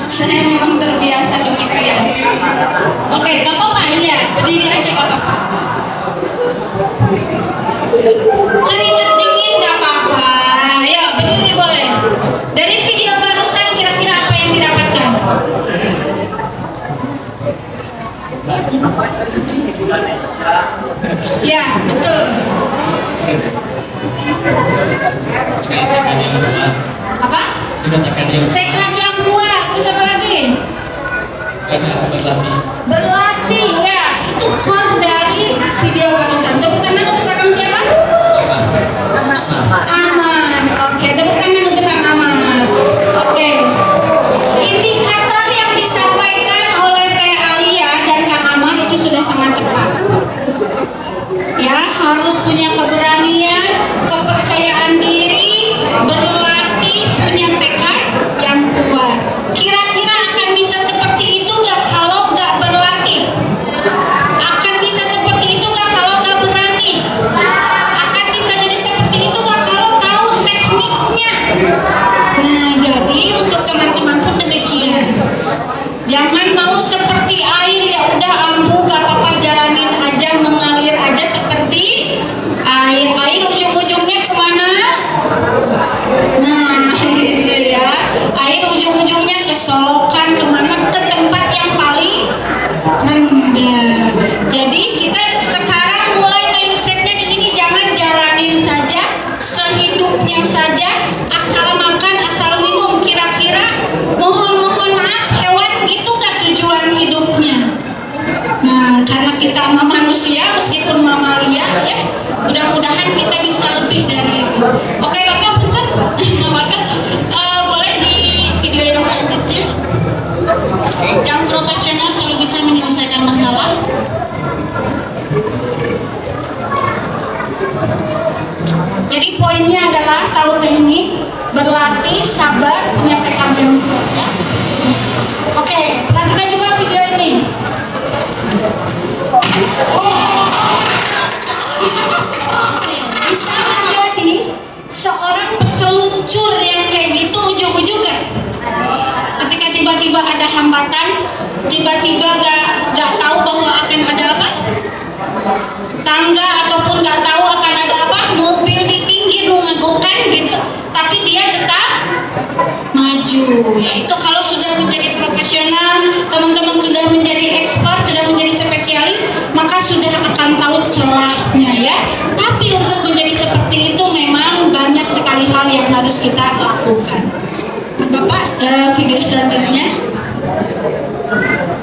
Saya memang terbiasa demikian. Oke, gak apa-apa ya, berdiri aja gak apa-apa. Keringat dingin gak apa-apa. Ayo, berdiri boleh. Dari video barusan kira-kira apa yang didapatkan? Ya, betul. Apa? Tekad yang kuat. Terus apa lagi? Berlatih ya. Itu core dari video barusan. Tepuk tangan untuk kakak siapa? Aman. Oke, tepuk tangan untuk Kang Aman. Oke. Indikator yang disampaikan oleh Teh Alia dan Kang Aman itu sudah sangat tepat. Ya, harus punya keberanian, kepercayaan diri, berlatih, punya tekad yang kuat. Kira-kira akan bisa seperti itu gak kalau gak berlatih? Akan bisa seperti itu gak kalau gak berani? Akan bisa jadi seperti itu gak kalau tahu tekniknya? Nah, jadi untuk teman-teman pun demikian. Jangan mau seperti air, ya udah ampuh gak apa-apa, jalanin aja, mengalir aja seperti air. Air ujung-ujungnya kemana? Nah, gitu ya. Air ujung-ujungnya ke solokan, kemana? Ke tempat yang paling rendah. Jadi kita sekarang mulai mindsetnya di ini, jangan jalanin saja, sehidupnya saja, asal makan, asal minum. Kira-kira mohon maaf, hewan gitu gak tujuan hidupnya? Nah, karena kita manusia meskipun mamalia ya, mudah-mudahan kita bisa lebih dari itu. Oke Bapak, punten. Bapak, boleh di video yang selanjutnya. Yang profesional selalu bisa menyelesaikan masalah. Jadi poinnya adalah tahu teknik, berlatih, sabar, punya tekad yang kuat ya. Oke, perhatikan juga video ini. Oke, bisa menjadi seorang peseluncur yang kayak gitu ujung-ujungnya. Ketika tiba-tiba ada hambatan, tiba-tiba gak tahu bahwa akan ada apa, tangga ataupun gak tahu akan ada apa, mobil di pinggir mengagokan gitu, tapi dia tetap maju. Ya itu kalau sudah menjadi profesional, teman-teman sudah menjadi expert, sudah menjadi spesialis, maka sudah akan tahu celahnya ya. Tapi untuk menjadi seperti itu memang banyak sekali hal yang harus kita lakukan. Bapak, video selanjutnya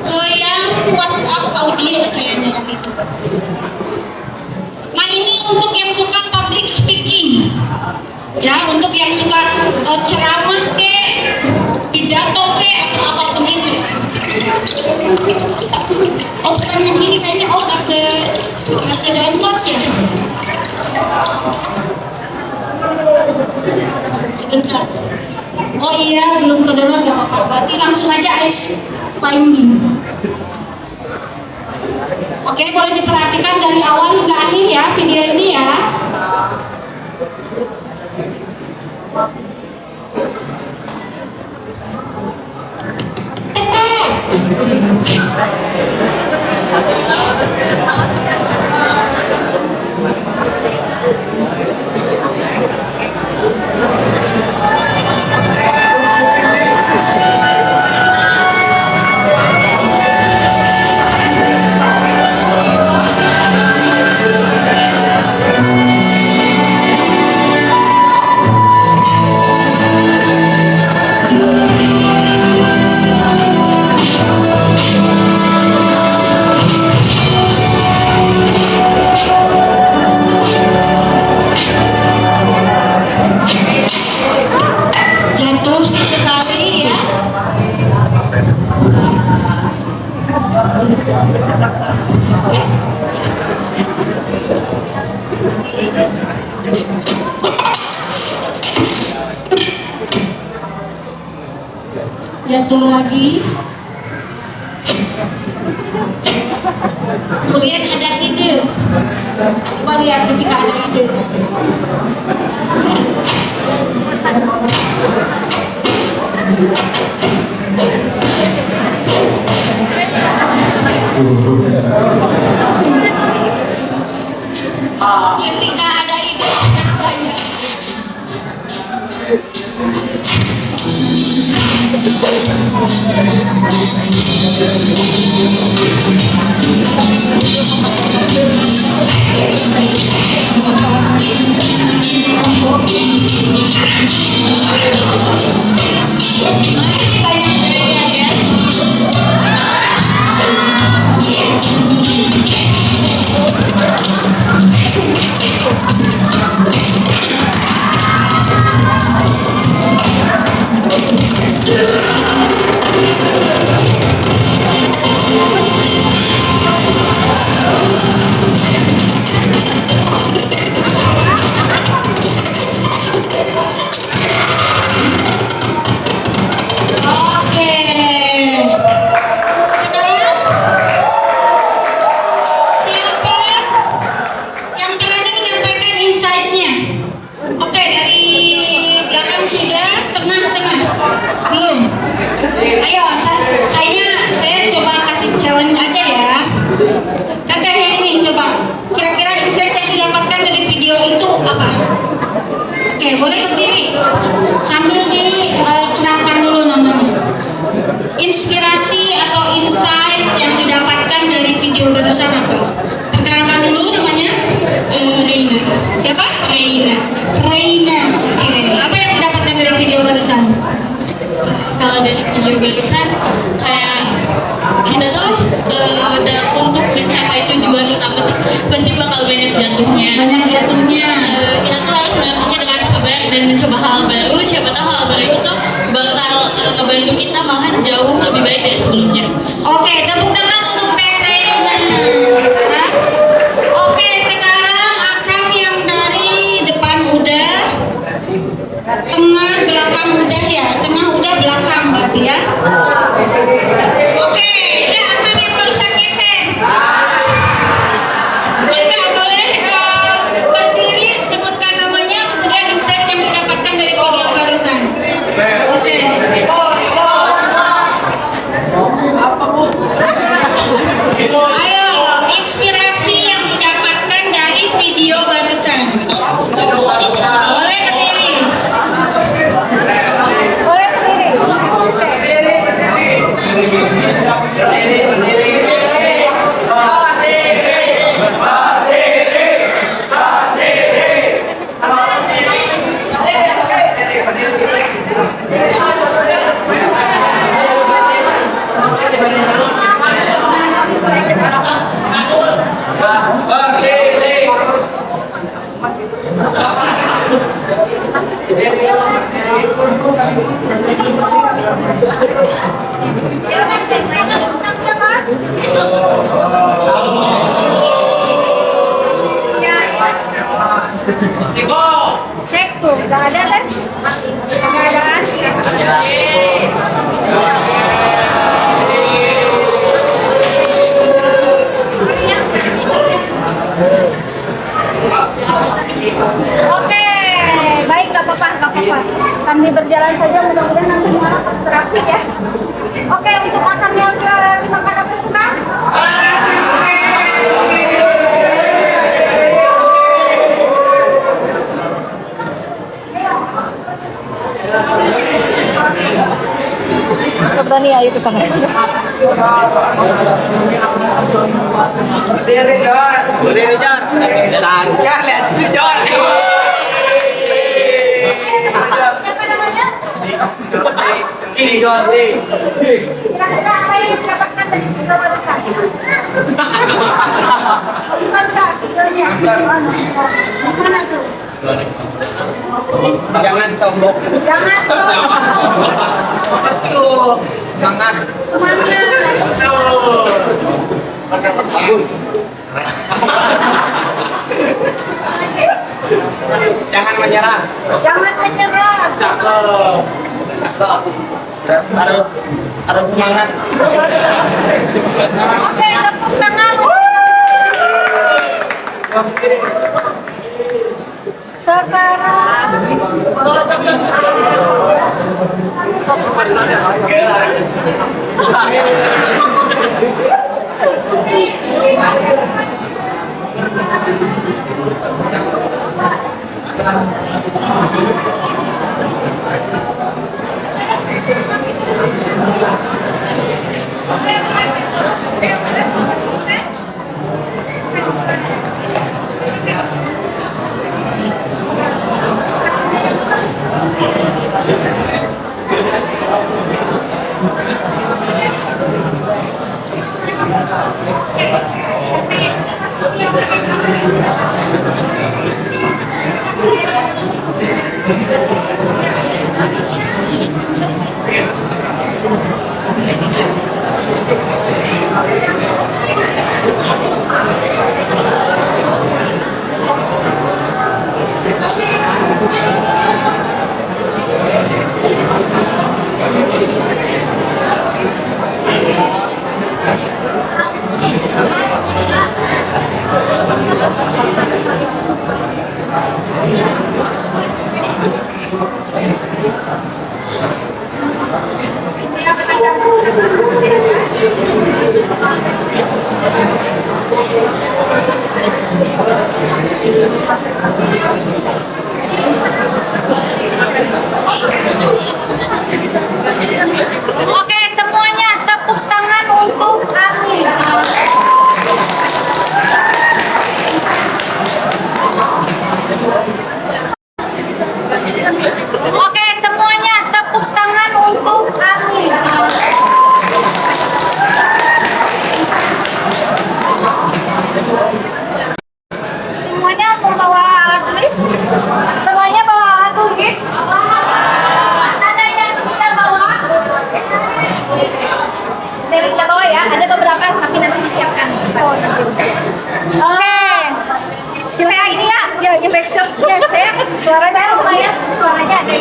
ke yang WhatsApp audio kayaknya yang itu. Nah ini untuk yang suka public speaking, ya untuk yang suka ceramah ke, pidato ke atau apapun itu. Oh bukan yang ini kayaknya, oh gak ke download ya. Sebentar. Oh iya, belum ke download gak apa-apa. Berarti langsung aja ice climbing. Oke, boleh diperhatikan dari awal hingga akhir ya video ini ya. Jatuh sekali ya. Jatuh lagi. Kemudian ada ide. Coba lihat ketika ada ide. Ketika ada ide banyak. Masih banyak gaya ya. Oke. Sekarang siapa yang berani menyampaikan insight-nya? Oke, dari belakang sudah, tengah-tengah belum. Ayo, kayaknya saya coba kasih challenge aja ya. Teteh yang ini coba. Kira-kira insight yang didapatkan dari video itu apa? Oke, boleh berdiri sambil dikenalkan dulu namanya. Inspirasi atau insight yang didapatkan dari video barusan apa? Perkenalkan dulu namanya. Reina. Siapa? Reina. Reina. Oke. Apa yang didapatkan dari video barusan? Kalau dari video barusan kayak kita tuh untuk mencapai tujuan utama tuh pasti bakal banyak jatuhnya. Banyak jatuhnya. Kita tuh harus melakukannya dengan sabar dan mencoba hal baru. Siapa tahu hal baru itu tuh bakal ngebantu kita malah jauh lebih baik dari sebelumnya. Oke, tepuk tangan untuk Teh Reina. Hah? Oke, sekarang Akang yang dari depan udah, tengah ya. Oke, ya angkat yang barusan ngesen. Anda boleh berdiri, sebutkan namanya, kemudian insight yang didapatkan dari video barusan. Oke. Ayo, inspirasi yang didapatkan dari video barusan. Boleh berdiri. Boleh berdiri. Cek tuh, nggak ada kan? Nggak ada kan? Oke, baik, nggak apa-apa, nggak apa-apa. Kami berjalan saja, mudah-mudahan nanti malam pas terakhir ya. Oke, untuk makan yang ke-5 kali bukan? Berani ayo ke sana. Siapa namanya? Kira-kira apa yang didapatkan dari video barusan? Bukan kak, videonya. Gimana tuh? Jangan sombong. Jangan sombong. Tuh, semangat. Semangat. Bagus. Jangan menyerah. Jangan menyerah. Cakep. Cakep. Harus semangat. Oke, tepuk tangan. Sekarang Oke, semuanya tepuk tangan untuk kami. Oke, semuanya tepuk tangan untuk kami. Semuanya membawa alat tulis? Semuanya bawa alat tulis? Ada yang kita bawa? Ada yang kita bawa ya? Ada beberapa, tapi nanti disiapkan. Oke. Siapa ini ya? Ya, back shop. Ya, saya suaranya lumayan. Suaranya ada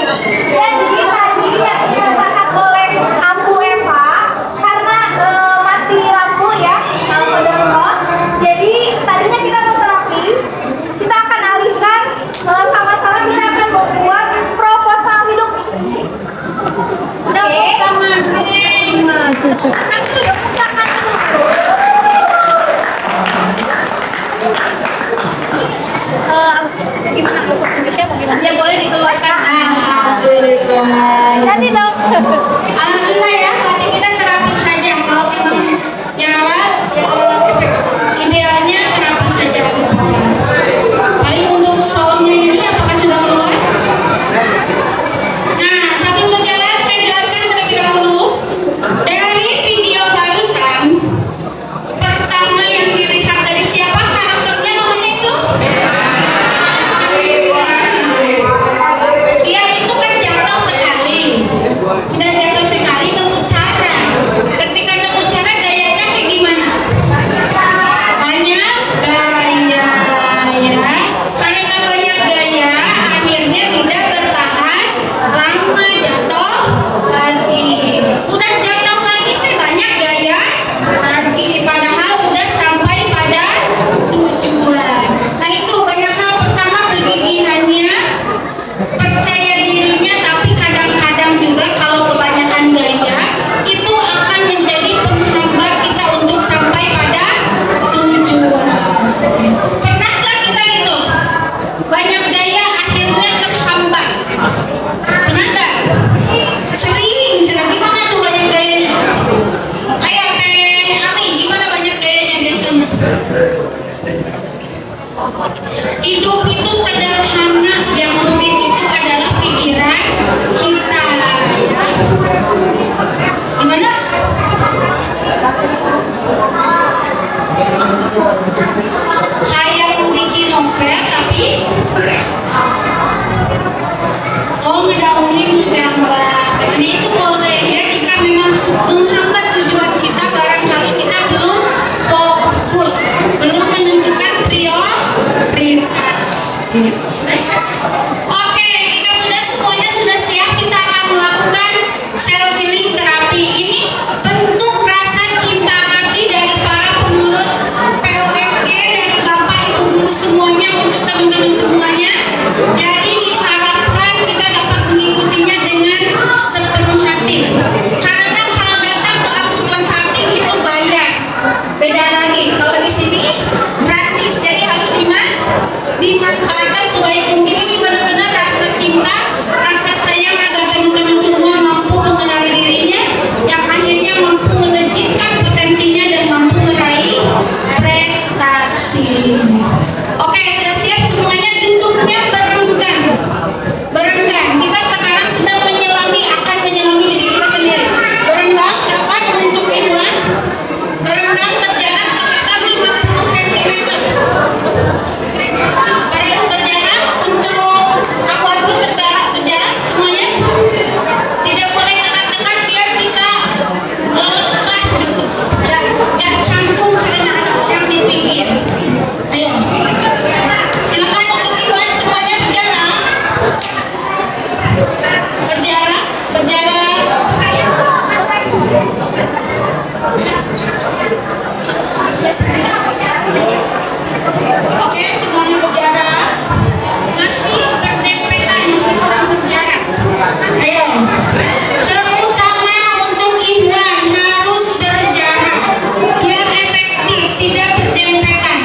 Alhamdulillah ya, berarti kita terapi saja. Kalau memang nyala, ya, idealnya terapi saja. Paling untuk soundnya ini apakah sudah keluar? Nah, sambil berjalan saya jelaskan terlebih dahulu. Dari video barusan, pertama yang dilihat dari siapa karakternya namanya itu? Dia itu kan jatuh sekali. Sudah jatuh sekali, nemu cara. Ketika nemu cara, gayanya kayak gimana? Banyak gaya ya. Karena banyak gaya, akhirnya tidak bertahan lama, jatuh lagi. Udah jatuh lagi teh banyak gaya lagi. Padahal udah sampai pada tujuan. Nah itu banyak hal. Pertama kegigihannya, percaya dirinya, tapi kadang-kadang juga kalau kebanyakan gaya itu akan menjadi penghambat kita untuk sampai pada tujuan. Pernah nggak kita gitu? Banyak gaya akhirnya terhambat. Pernah nggak? Sering. Gimana tuh banyak gayanya? Ayo Teh Ami, gimana banyak gayanya biasanya? Hidup itu sederhana, yang rumit itu adalah pikiran kita ya. Gimana? Kayak mau bikin novel tapi ngedahuluin ngegambar. Katanya itu boleh ya, jika memang menghambat tujuan kita, barangkali kita belum fokus, belum menentukan prioritas. Sudah? Oke, jika semuanya sudah siap, kita akan melakukan self healing terapi. Ini bentuk rasa cinta kasih dari para pengurus POSG, dari Bapak Ibu guru semuanya untuk teman-teman semuanya. Jadi diharapkan kita dapat mengikutinya dengan sepenuh hati. Karena kalau datang ke aku konsulting itu bayar. Beda lagi. Kalau di sini gratis, jadi harus dimanfaatkan sebaik mungkin. Ini benar-benar rasa cinta, rasa sayang agar teman-teman semua mampu mengenali dirinya, yang akhirnya mampu melejitkan potensinya dan mampu meraih prestasi. Oke, sudah siap semuanya? Duduknya berenggang. Berenggang. Kita sekarang sedang akan menyelami diri kita sendiri. Berenggang, silakan untuk Iwan. Berenggang berjarak sekitar 50 cm. Berjarak untuk Ahwat pun berjarak semuanya. Tidak boleh dekat-dekat biar kita lepas gitu. Gak canggung karena ada orang di pinggir. Ayo. Silakan untuk Iwan semuanya berjarak. Berjarak. Oke, semuanya berjarak. Masih berdempetan, masih kurang berjarak. Ayo. Terutama untuk Iwan harus berjarak biar efektif, tidak berdempetan.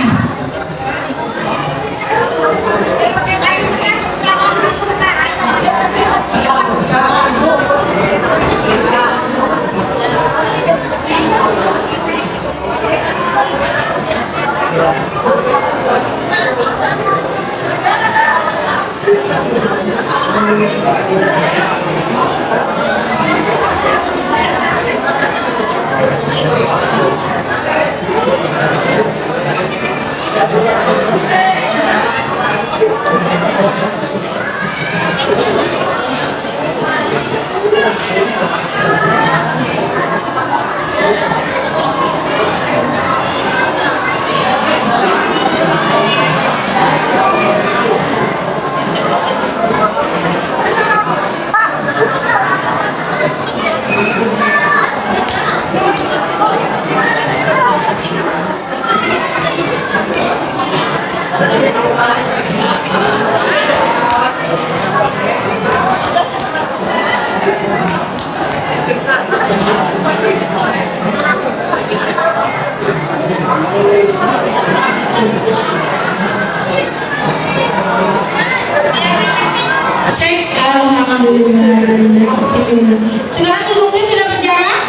Cek, alhamdulillah. Oke. Oke. Sekarang duduknya sudah berjarak?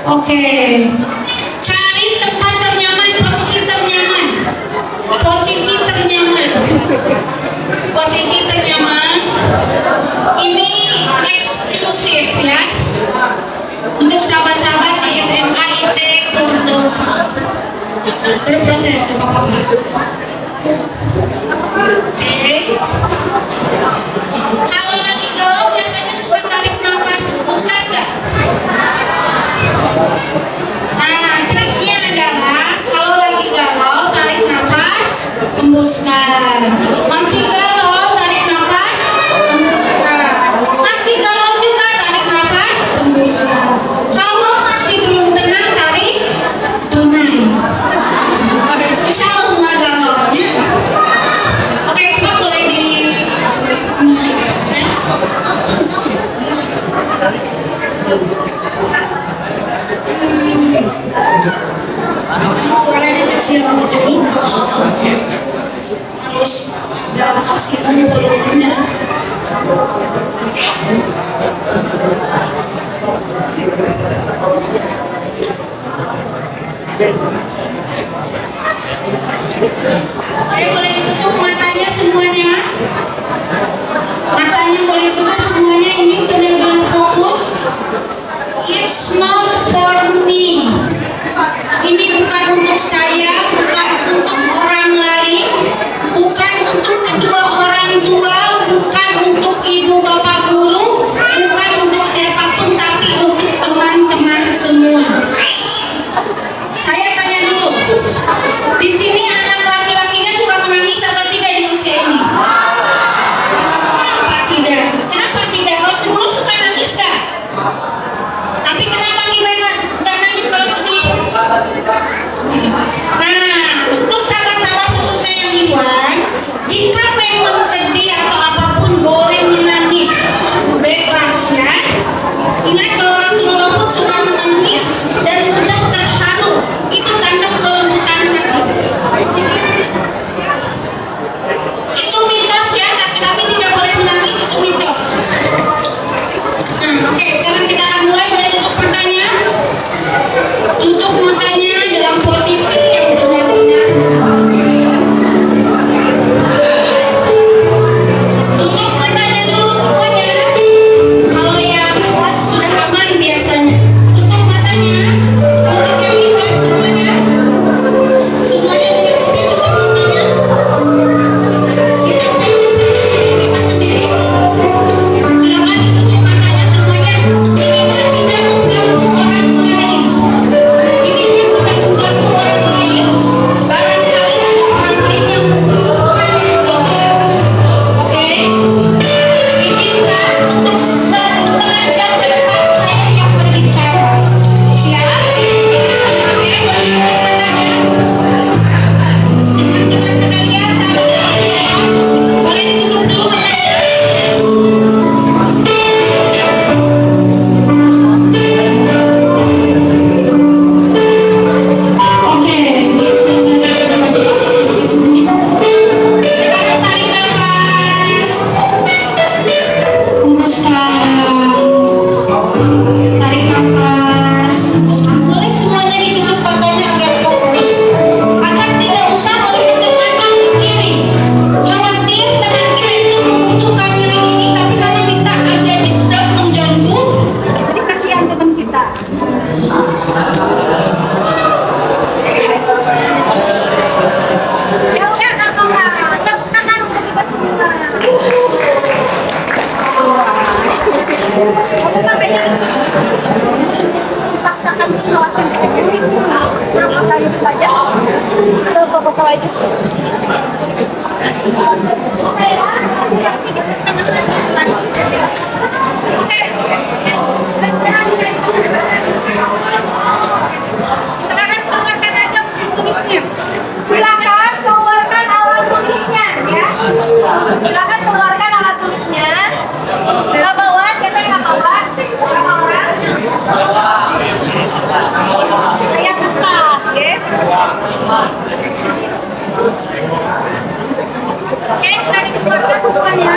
Oke. Cari tempat ternyaman, posisi ternyaman. Posisi ternyaman. Posisi ternyaman. Ini eksklusif ya. Untuk sahabat-sahabat di SMA IT Cordova. Berproses ke Bapak. Oke. Kalau lagi galau biasanya suka tarik nafas, hembuskan nggak? Nah, triknya adalah kalau lagi galau tarik nafas, hembuskan. Masih galau tarik nafas, hembuskan. Masih galau juga tarik nafas, hembuskan. Kalau masih belum tenang tarik tunai. Insya Allah nggak galaunya. Oke, Pak boleh di next ya. Suaranya kecil dulu harus agak maksimal volumenya. Oke, boleh ditutup matanya semuanya. Matanya boleh ditutup semuanya. Ini benar-benar fokus. It's not for me. Ini bukan untuk saya, bukan untuk orang lain, bukan untuk kedua orang tua, bukan untuk ibu bapak guru, bukan untuk siapapun, tapi untuk teman-teman semua. Saya tanya dulu, di sini anak laki-lakinya suka menangis atau tidak di usia ini? Kenapa tidak? Kenapa tidak? Kalau dulu suka nangis kah? Tapi kenapa kita nggak nangis kalau sedih? Nah, untuk sahabat-sahabat khususnya yang Iwan, jika memang sedih atau apapun boleh menangis, bebas ya. Ingat bahwa Rasulullah pun suka menangis dan mudah terharu. Itu tanda kelembutan hati. Itu mitos ya, laki-laki tidak boleh menangis, itu mitos. Nah, oke, sekarang kita akan mulai. Boleh tutup matanya. Tutup matanya dalam posisi yang benar-benar. Tutup matanya dulu semuanya. Kalau yang sudah aman biasanya. Tutup matanya. Untuk yang ingat semuanya. Semuanya mengikuti tutup matanya. Kita fokus ke diri kita sendiri. Silakan ditutup matanya semuanya. Ini mah tidak mengganggu orang lain. Ini mah tidak mengganggu orang lain. Barangkali ada orang lain yang membutuhkan ini. Oke? Izinkan untuk setengah jam ke depan saya yang berbicara. Siap? Oke, boleh tutup matanya. Teman-teman sekalian, sahabat-sahabat, boleh ditutup dulu matanya. Oke, mungkin sudah selesai teman-teman. Sekarang tarik nafas, hembuskan. Tarik nafas, hembuskan. Boleh semuanya ditutup matanya agar fokus, agar tidak usah melihat ke kanan ke kiri. Khawatir teman kita itu membutuhkan yang ini, tapi karena kita agak disturb mengganggu, jadi kasihan teman kita. Ya udah, kakak, tangan untuk kita semua. Dipaksakan kawasan proposal itu saja. Ada proposal aja. Sekarang keluarkan aja tulisnya. Silakan keluarkan alat tulisnya ya. Silakan keluarkan alat tulisnya. Nggak bawa, siapa yang nggak bawa? Berapa orang? Yang kertas, guys. Oke, sudah dikeluarkan semuanya.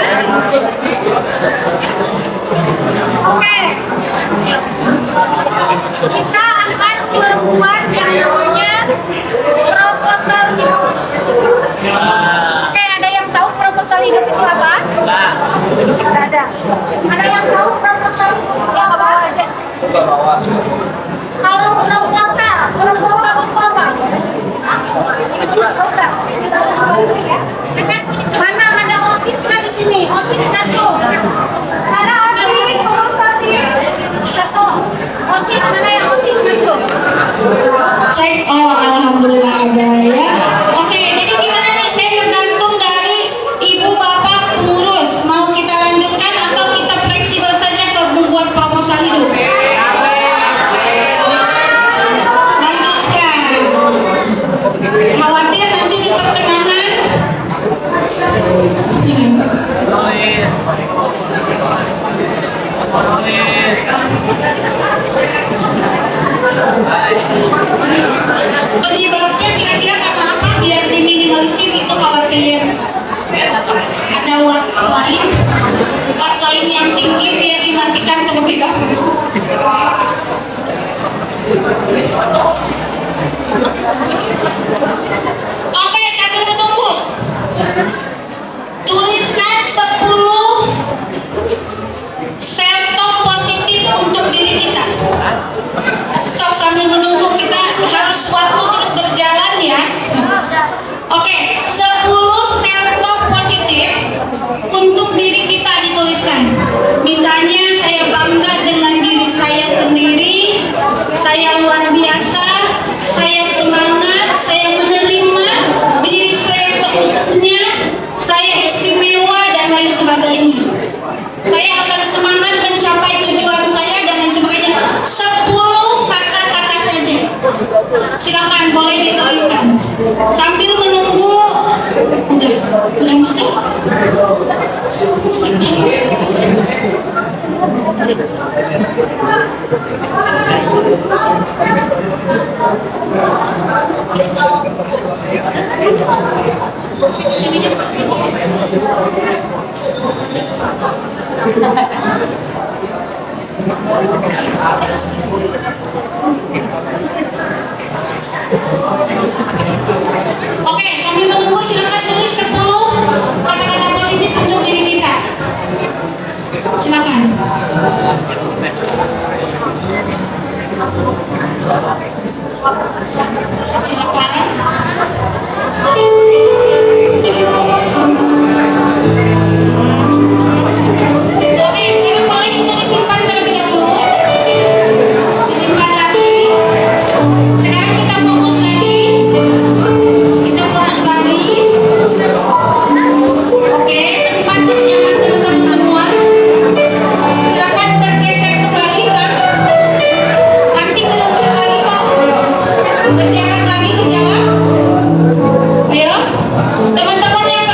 Ada yang tahu proposal? Ya ke bawah aja. Ke bawah. Kalau proposal untuk apa? Mana ada OSIS kan di sini? OSIS satu. Mana OSIS? Tolong OSIS. Satu. OSIS mana yang OSIS satu? Cek, oh alhamdulillah ada ya. Oke, jadi gimana nih? Saya tergantung dari ibu bapak pengurus. Mau kita lanjutkan atau kita fleksibel saja ke membuat proposal hidup? Lanjutkan. Khawatir nanti di pertengahan. Penyebabnya kira-kira karena apa? Biar diminimalisir itu khawatir ada lain yang tinggi biar dimatikan terlebih dahulu. Oke, sambil menunggu, tuliskan 10 self-talk positif untuk diri kita. So, sambil menunggu kita harus waktu terus berjalan ya. Oke, 10 self-talk positif untuk diri kita dituliskan. Misalnya saya bangga dengan diri saya sendiri, saya luar biasa, saya semangat, saya menerima diri saya seutuhnya, saya istimewa dan lain sebagainya. Saya akan semangat mencapai tujuan saya dan lain sebagainya. 10 kata-kata saja. Silakan boleh dituliskan. Sambil menunggu, udah masuk. Sini. Oke, sambil menunggu silakan tulis 10 kata-kata positif untuk diri kita. Silakan. Oke, sekarang boleh itu disimpan terlebih dahulu. Disimpan lagi. Sekarang kita fokus lagi. Oke, tempat nyaman teman-teman semua. Silakan bergeser kembali kan. Nanti keluar lagi kok. Berjalan lagi ke jalan. Ayo, teman-teman yang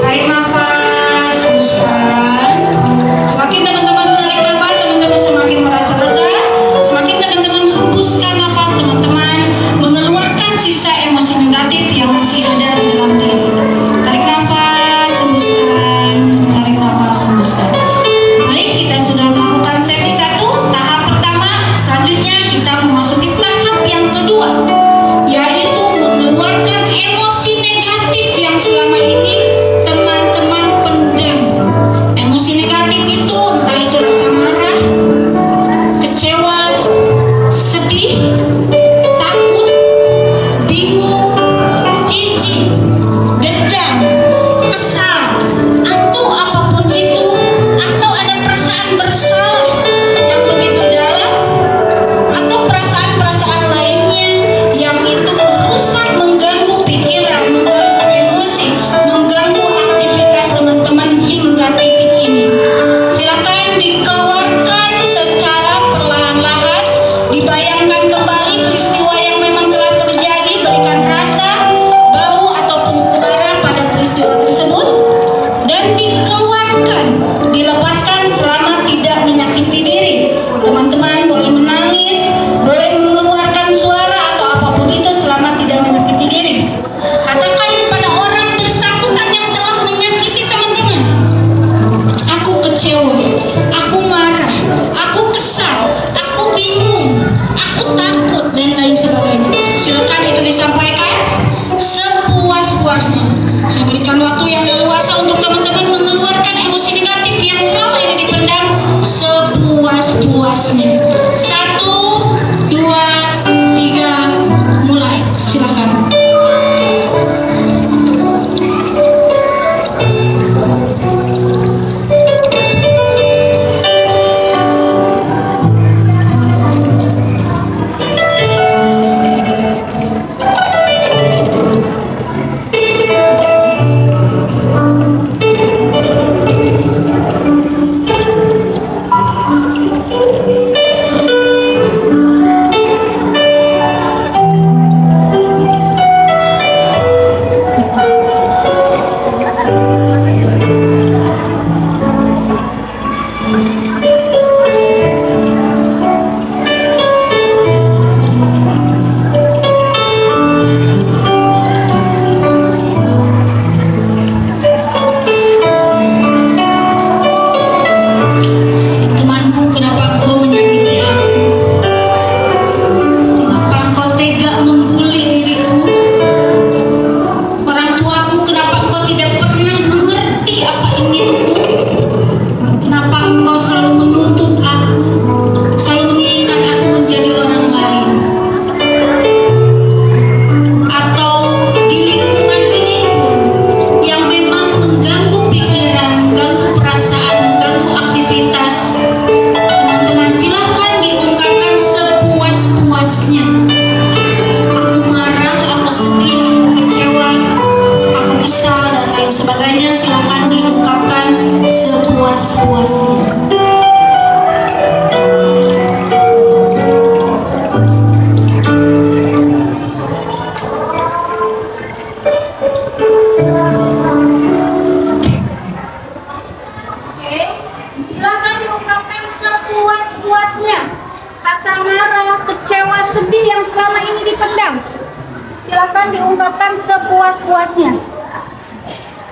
Tarik nafas, hembuskan. Semakin teman-teman menarik nafas, teman-teman semakin merasa lega. Semakin teman-teman hembuskan nafas, teman-teman mengeluarkan sisa emosi negatif yang masih ada di dalam diri. Tarik nafas, hembuskan. Tarik nafas, hembuskan. Baik, kita sudah melakukan sesi 1, tahap pertama. Selanjutnya kita memasuki tahap yang kedua, yaitu mengeluarkan emosi negatif yang selama ini teman-teman pendam. Emosi negatif itu entah itu rasa marah, kecewa, sedih, takut, bingung, jijik, dendam, kesal, atau apapun itu, atau ada perasaan bersalah yang begitu dalam, atau perasaan-perasaan lainnya yang itu merusak, mengganggu pikiran, mengganggu emosi, mengganggu aktivitas teman-teman hingga titik ini. Silakan dikeluarkan secara perlahan-lahan, dibayangkan kembali peristiwa yang memang telah terjadi, berikan rasa, bau ataupun udara pada peristiwa tersebut, dan dikeluarkan, dilepaskan selama tidak menyakiti diri. Teman-teman boleh menangis, boleh mengeluarkan suara atau apapun itu selama tidak menyakiti diri. Katakan kepada orang bersangkutan yang telah menyakiti teman-teman, aku kecewa, aku marah, aku kesal, aku bingung, aku takut, dan lain sebagainya. Silakan itu disampaikan sepuas-puasnya. Saya berikan waktu yang leluasa untuk teman-teman mengeluarkan emosi negatif yang selama ini dipendam sepuas-puasnya. 1, 2, 3, mulai. Silakan. Temanku, kenapa engkau menyakiti aku? Kenapa engkau tega membuli diriku? Orang tuaku, kenapa engkau tidak pernah mengerti apa inginku? Kenapa engkau selalu menuntut aku, selalu menginginkan aku menjadi orang lain? Atau di lingkungan ini pun yang memang mengganggu pikiran, mengganggu perasaan, mengganggu aktivitas. Teman-teman silahkan diungkapkan sepuas-puasnya. Aku marah, aku sedih, aku kecewa, aku kesal, dan lain sebagainya. Silahkan diungkapkan sepuas-puasnya. Oke, silakan diungkapkan sepuas-puasnya. Rasa marah, kecewa, sedih yang selama ini dipendam. Silakan diungkapkan sepuas-puasnya.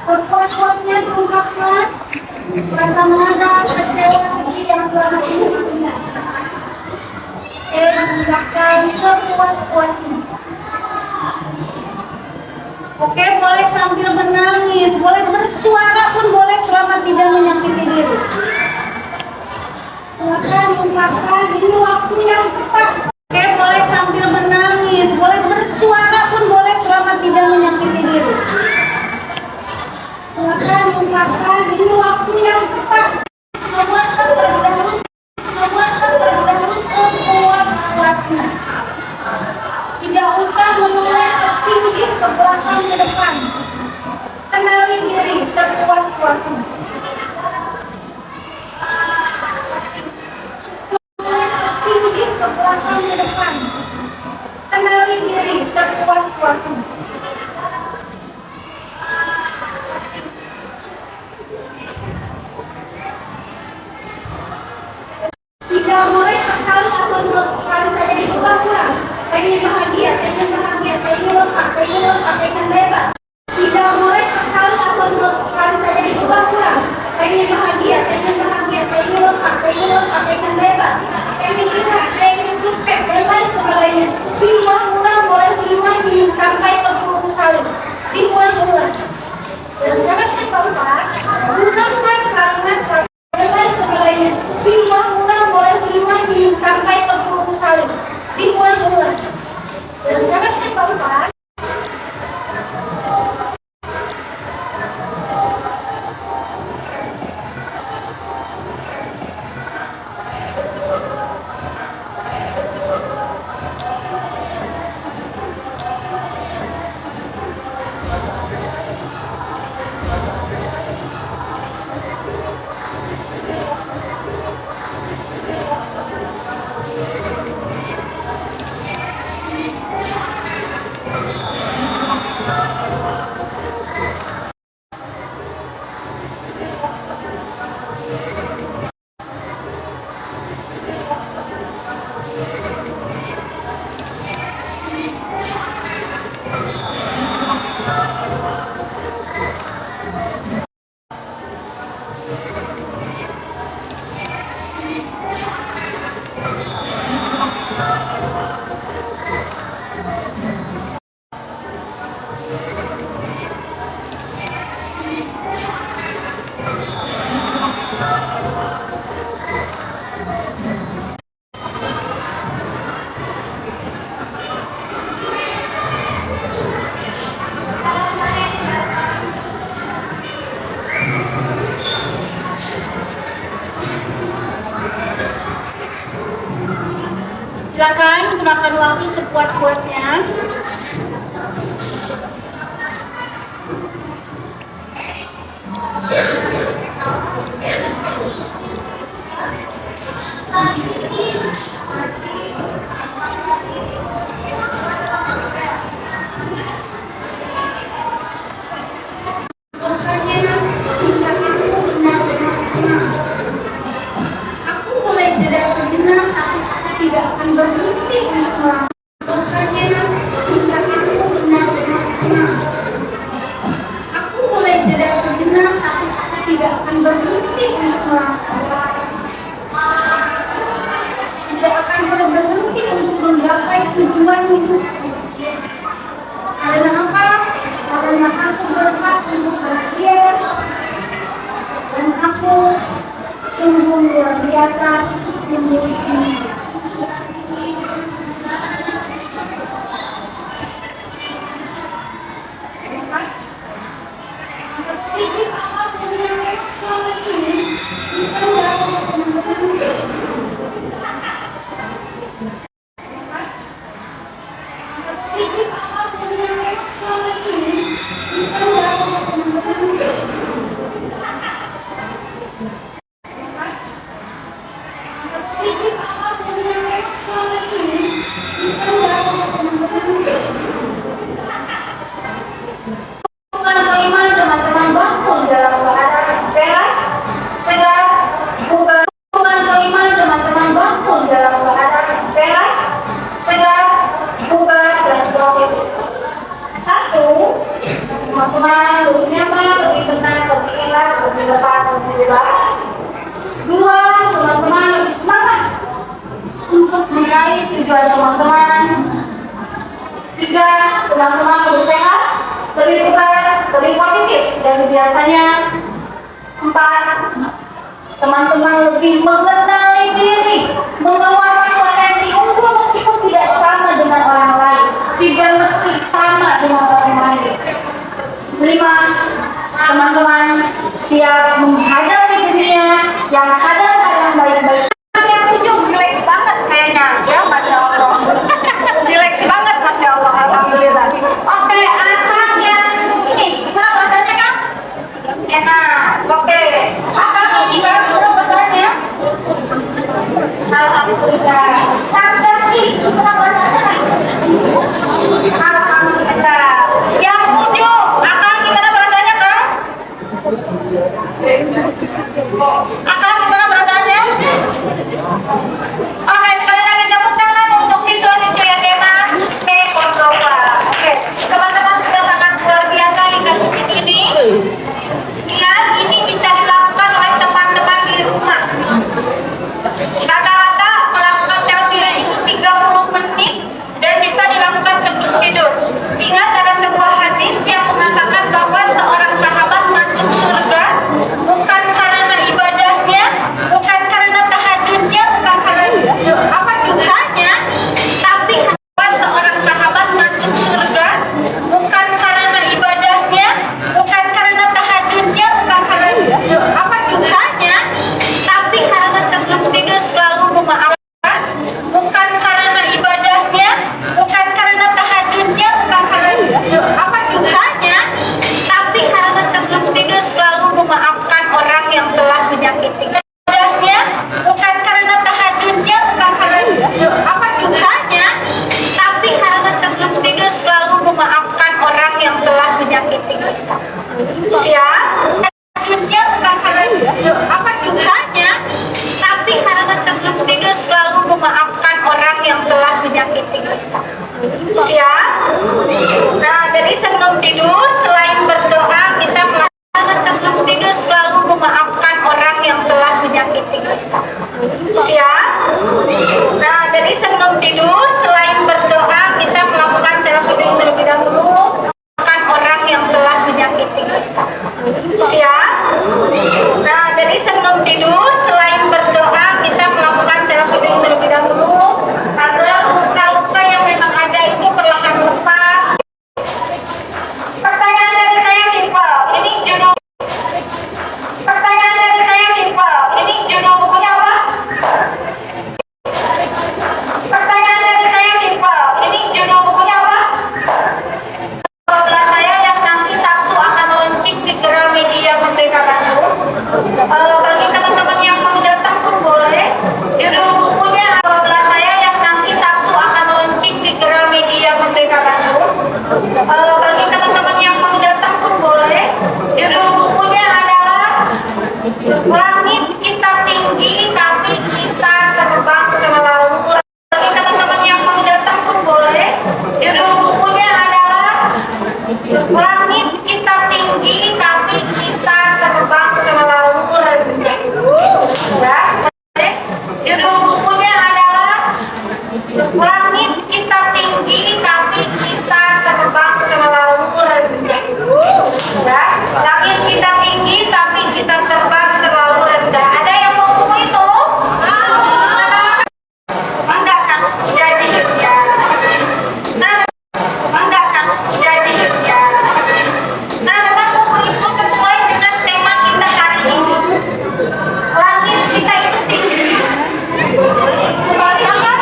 Sepuas-puasnya diungkapkan. Rasa marah, kecewa, sedih yang selama ini dipendam. Oke, diungkapkan sepuas-puasnya. Oke, boleh sambil menangis, boleh bersuara pun boleh selama tidak menyakiti diri. Silakan ungkapkan, ini waktu yang tepat. Oke, boleh sambil menangis, boleh bersuara pun boleh selama tidak menyakiti diri. Silakan ungkapkan, ini waktu yang tepat. Keluarkan terlebih dahulu sepuas-puasnya. Tidak usah menoleh ke pinggir, ke belakang, ke depan. praktekkan bebas. Tidak boleh sekali atau dua kali saja dikurang-kurang. Saya ingin bahagia, saya ingin bahagia, saya ingin lepas, saya ingin lepas, saya ingin bebas. Saya ingin sehat, saya ingin sukses, dan lain sebagainya. Diulang-ulang boleh diulang sampai 10 kali. Diulang-ulang. Dan jangan keempat, gunakan kalimat dan lain sebagainya. Diulang-ulang boleh diulang sampai 10 kali. Diulang-ulang. Dan jangan keempat. Silakan gunakan waktu sepuas-puasnya. Aku boleh jeda sejenak, aku tidak akan berhenti untuk melakukannya hingga aku benar-benar tenang. Aku boleh jeda sejenak, aku tidak akan berhenti untuk melakukannya. Tidak akan berhenti untuk menggapai tujuan hidup. Karena apa? Karena aku berhak untuk bahagia dan aku sungguh luar biasa memiliki. Teman-teman, lebih nyaman, lebih tenang, lebih ikhlas, lebih lepas, lebih bebas. Dua, teman-teman lebih semangat untuk meraih tujuan teman-teman. Tiga, teman-teman lebih sehat, lebih bugar, lebih positif dari biasanya. Empat, teman-teman lebih mengenali diri, mengeluarkan potensi unggul meskipun tidak sama dengan orang lain, tidak mesti sama dengan orang lain. 5. Teman-teman siap menghadapi dunia yang kadang-kadang baik-baik. Yang 7 relax banget kayaknya, ya, Masya Allah. Relax banget, Masya Allah, alhamdulillah. Oke, anak yang ini, gimana bahasanya, Kang? Enak, oke. Akan kita dulu bahasanya. Alhamdulillah. Sampai ini, gimana bahasanya, Kang? Alhamdulillah. Yang 7, Akan gimana bahasanya? Ya, dia bukan karena apa dosanya, tapi karena sebelum tidur selalu memaafkan orang yang telah menyakiti kita. Ya, nah dari sebelum tidur selain berdoa kita karena sebelum tidur selalu memaafkan orang yang telah menyakiti kita. Ya, nah dari sebelum tidur selain berdoa kita melakukan self healing terlebih dahulu orang yang telah menyakiti kita. Ya, nah dari sebelum tidur selain berdoa kita melakukan self healing terlebih dahulu agar luka-luka yang memang ada itu perlahan lepas. Pertanyaan dari saya simpel, ini judul. Pertanyaan dari saya simpel, ini judul bukunya apa? Pertanyaan dari saya simpel, ini judul bukunya apa? Saya yang nanti Sabtu akan launching di Gramedia Merdeka Bandung. Bagi teman-teman yang mau datang pun boleh. Judul bukunya saya yang nanti Sabtu akan launching di Gramedia Merdeka Bandung. Bagi teman-teman yang mau datang pun boleh. Judul bukunya adalah Langit Kita Tinggi Tapi Kita Terbang Terlalu. Bagi teman-teman yang mau datang pun boleh. Judul bukunya adalah Langit Kita Tinggi Tapi Kita Terbang Terlalu Rendah. Ya, judul bukunya adalah Langit Kita Tinggi Tapi Kita Terbang Terlalu Rendah. Ya, langit kita tinggi tapi kita terbang terlalu rendah. Ada yang mau buku itu? Enggak kan? Jadi ya. Nah, enggak kan? Jadi ya. Nah, memang buku itu sesuai dengan tema kita hari ini. Langit kita itu tinggi. Apa?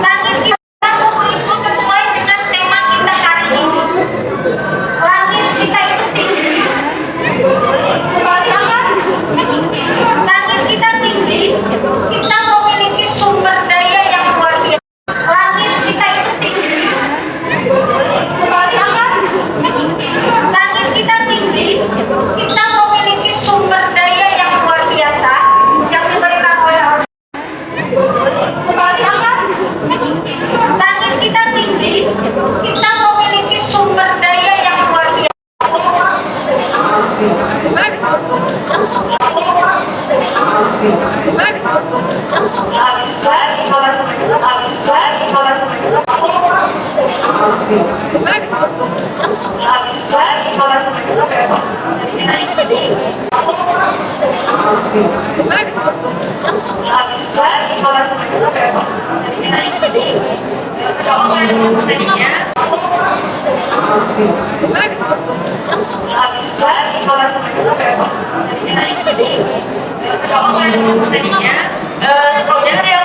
Langit kita, buku itu sesuai dengan tema kita hari ini. Langit kita itu tinggi. Apa? Langit kita tinggi. Kita memiliki sumber daya yang luar biasa. Langit kita itu tinggi. Apa? Langit kita tinggi. Kita memiliki sumber daya yang luar biasa yang diberikan oleh Allah. Apa? Langit kita tinggi. Kita memiliki sumber daya yang luar biasa. Kalau ada yang mau bertanya, kalau ada yang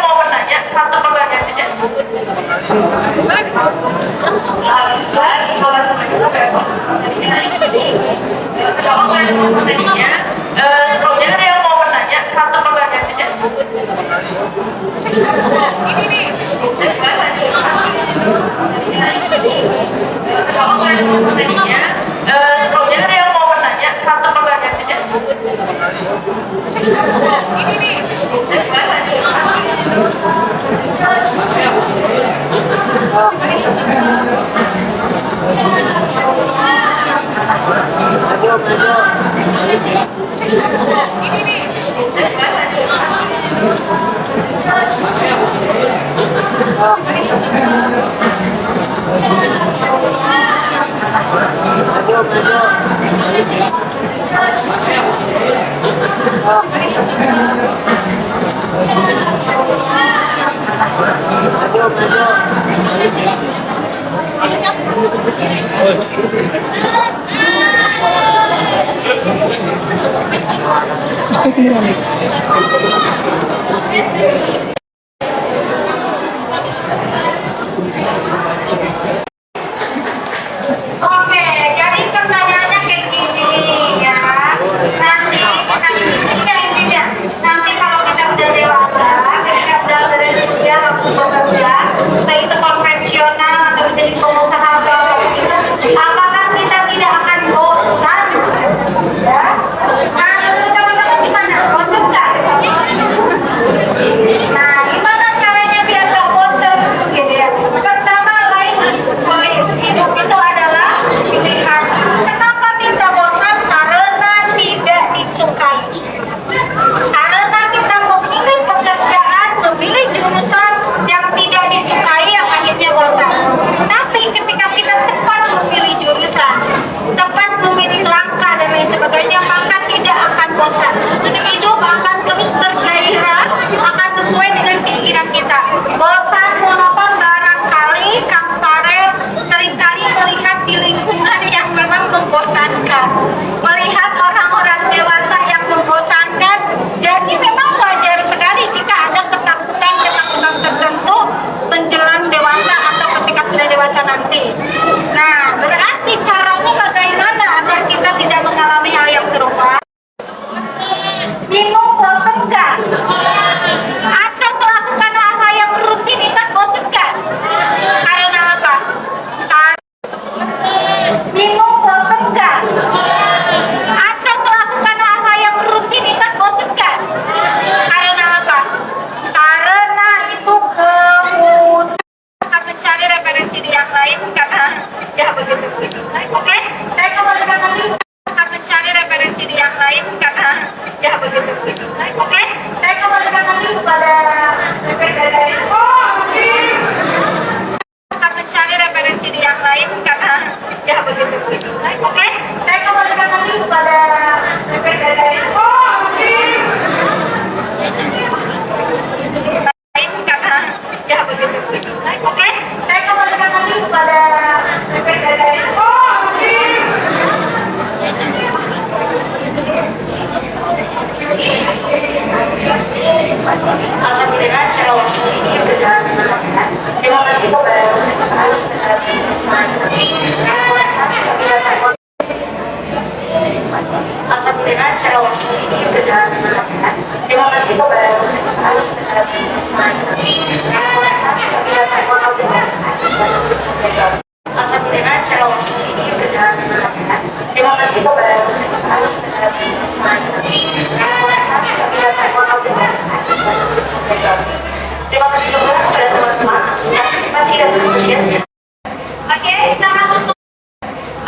mau bertanya, satu pertanyaan saja. Kalau ada yang mau bertanya, satu pertanyaan saja. Ini nih. Kalau ada yang mau bertanya, satu pertanyaan saja. Ini nih. Ini nih. Oke, jadi pertanyaannya kayak gini ya. Nanti kita tidak akan terus bergairah, akan sesuai dengan keinginan kita. Bosan mengapa barangkali Kang Farel seringkali melihat di lingkungan yang memang membosankan, melihat orang-orang dewasa yang membosankan. Jadi memang wajar sekali jika ada ketakutan tertentu menjelang dewasa atau ketika sudah dewasa nanti. Nah, berarti caranya bagaimana agar kita tidak mengalami hal yang serupa? Bingung, bosan nggak? Atau melakukan hal-hal yang rutinitas bosan nggak? Karena apa? Bingung, bosan nggak? Atau melakukan hal-hal yang rutinitas bosan nggak? Karena apa? Karena itu kemudian akan mencari referensi di yang lain karena ya begitu. Oke, saya kembalikan lagi akan mencari referensi di yang lain karena ya begitu. Oke, saya kembalikan lagi kepada referensi. Akan mencari referensi di yang lain karena ya begitu. Oke, saya kembalikan lagi kepada referensi. Karena ya begitu. Oke, saya kembalikan lagi kepada referensi. Alhamdulillah, secara waktu ini sudah menjelaskan. Terima kasih kepada Alhamdulillah, secara waktu ini sudah menjelaskan. Terima kasih kepada Alhamdulillah, secara waktu ini sudah menjelaskan. Terima kasih kepada terima kasih kepada teman-teman yang masih dan bersedia. Oke, kita akan tutup.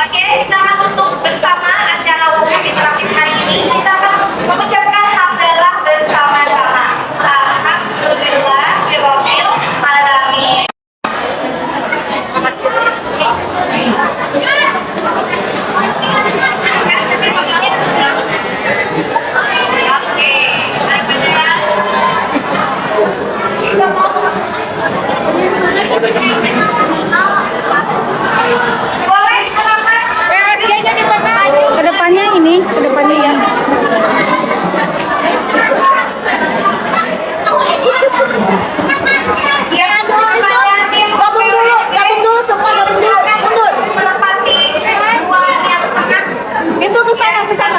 Oke, kita akan tutup bersama acara workshop interaktif hari ini. Kita akan mengucapkan hamdalah bersama-sama. Alhamdulillahirabbil alamin. Kedepannya ini, kedepannya ya. Jangan dulu itu, gabung dulu semua, gabung dulu, mundur. Itu ke sana semua.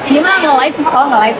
Ini mah nge-live, nge-live.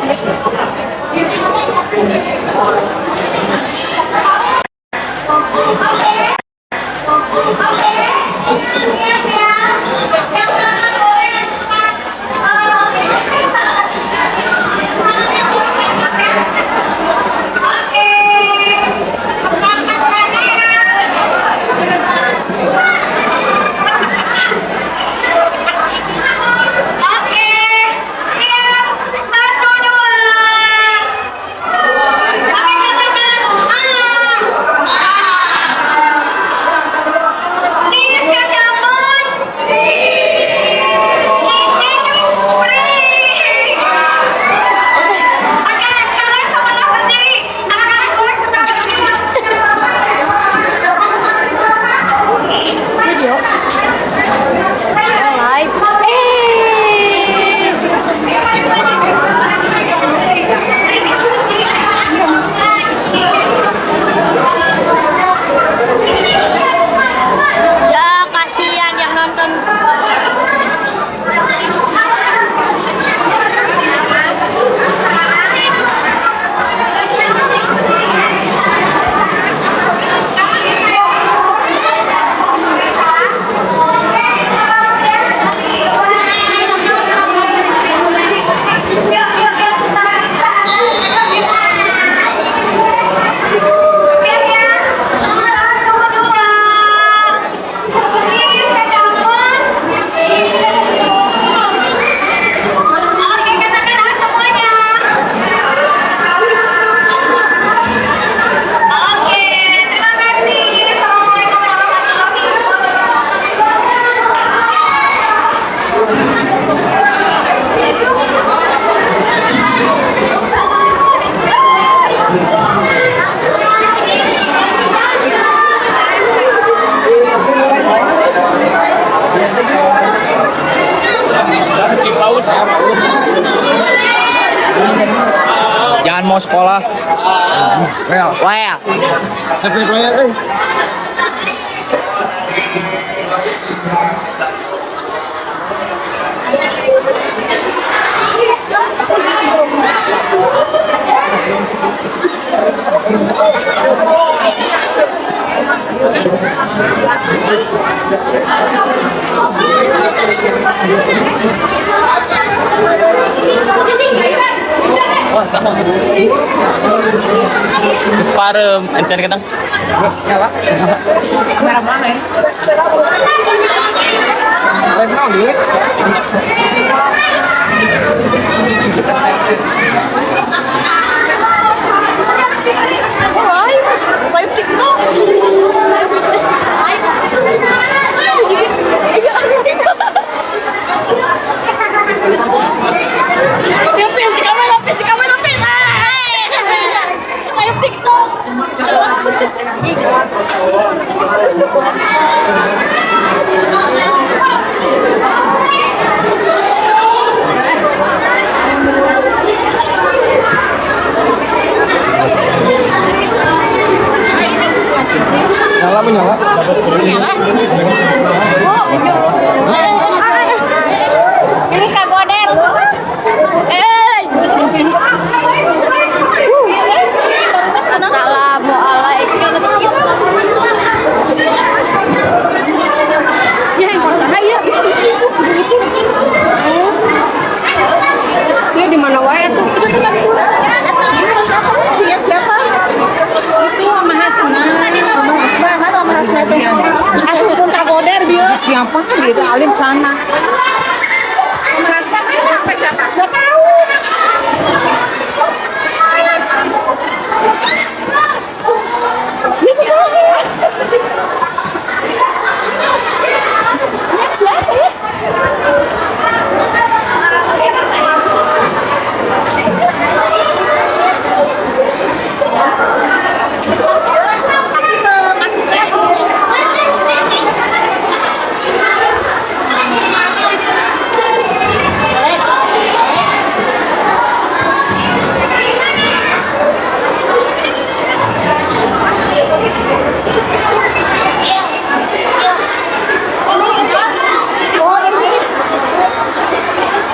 mau sekolah. Well. Happy player, Wah, sama. Terus parem, ancan ketang. Ya, Pak. Merah mana ya? Lagi mau duit. Live TikTok. Lapis, kamera lapis. Live TikTok. Menyala. Ini Kak Goder. Assalamualaikum. Ya, handphone saya. Dia di mana wae tuh? Itu tempat siapa? Dia siapa? Itu Mama Hasna. Mama Hasna, kan Mama Hasna teh. Aku pun Kak Goder bieu. Siapa kan dia itu alim sana. Mama Hasna apa siapa? Enggak tahu. Dia siapa ya?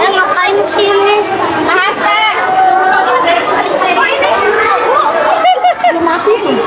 Ngapain sini? Bahas teh. Oh ini. Belum mati nih.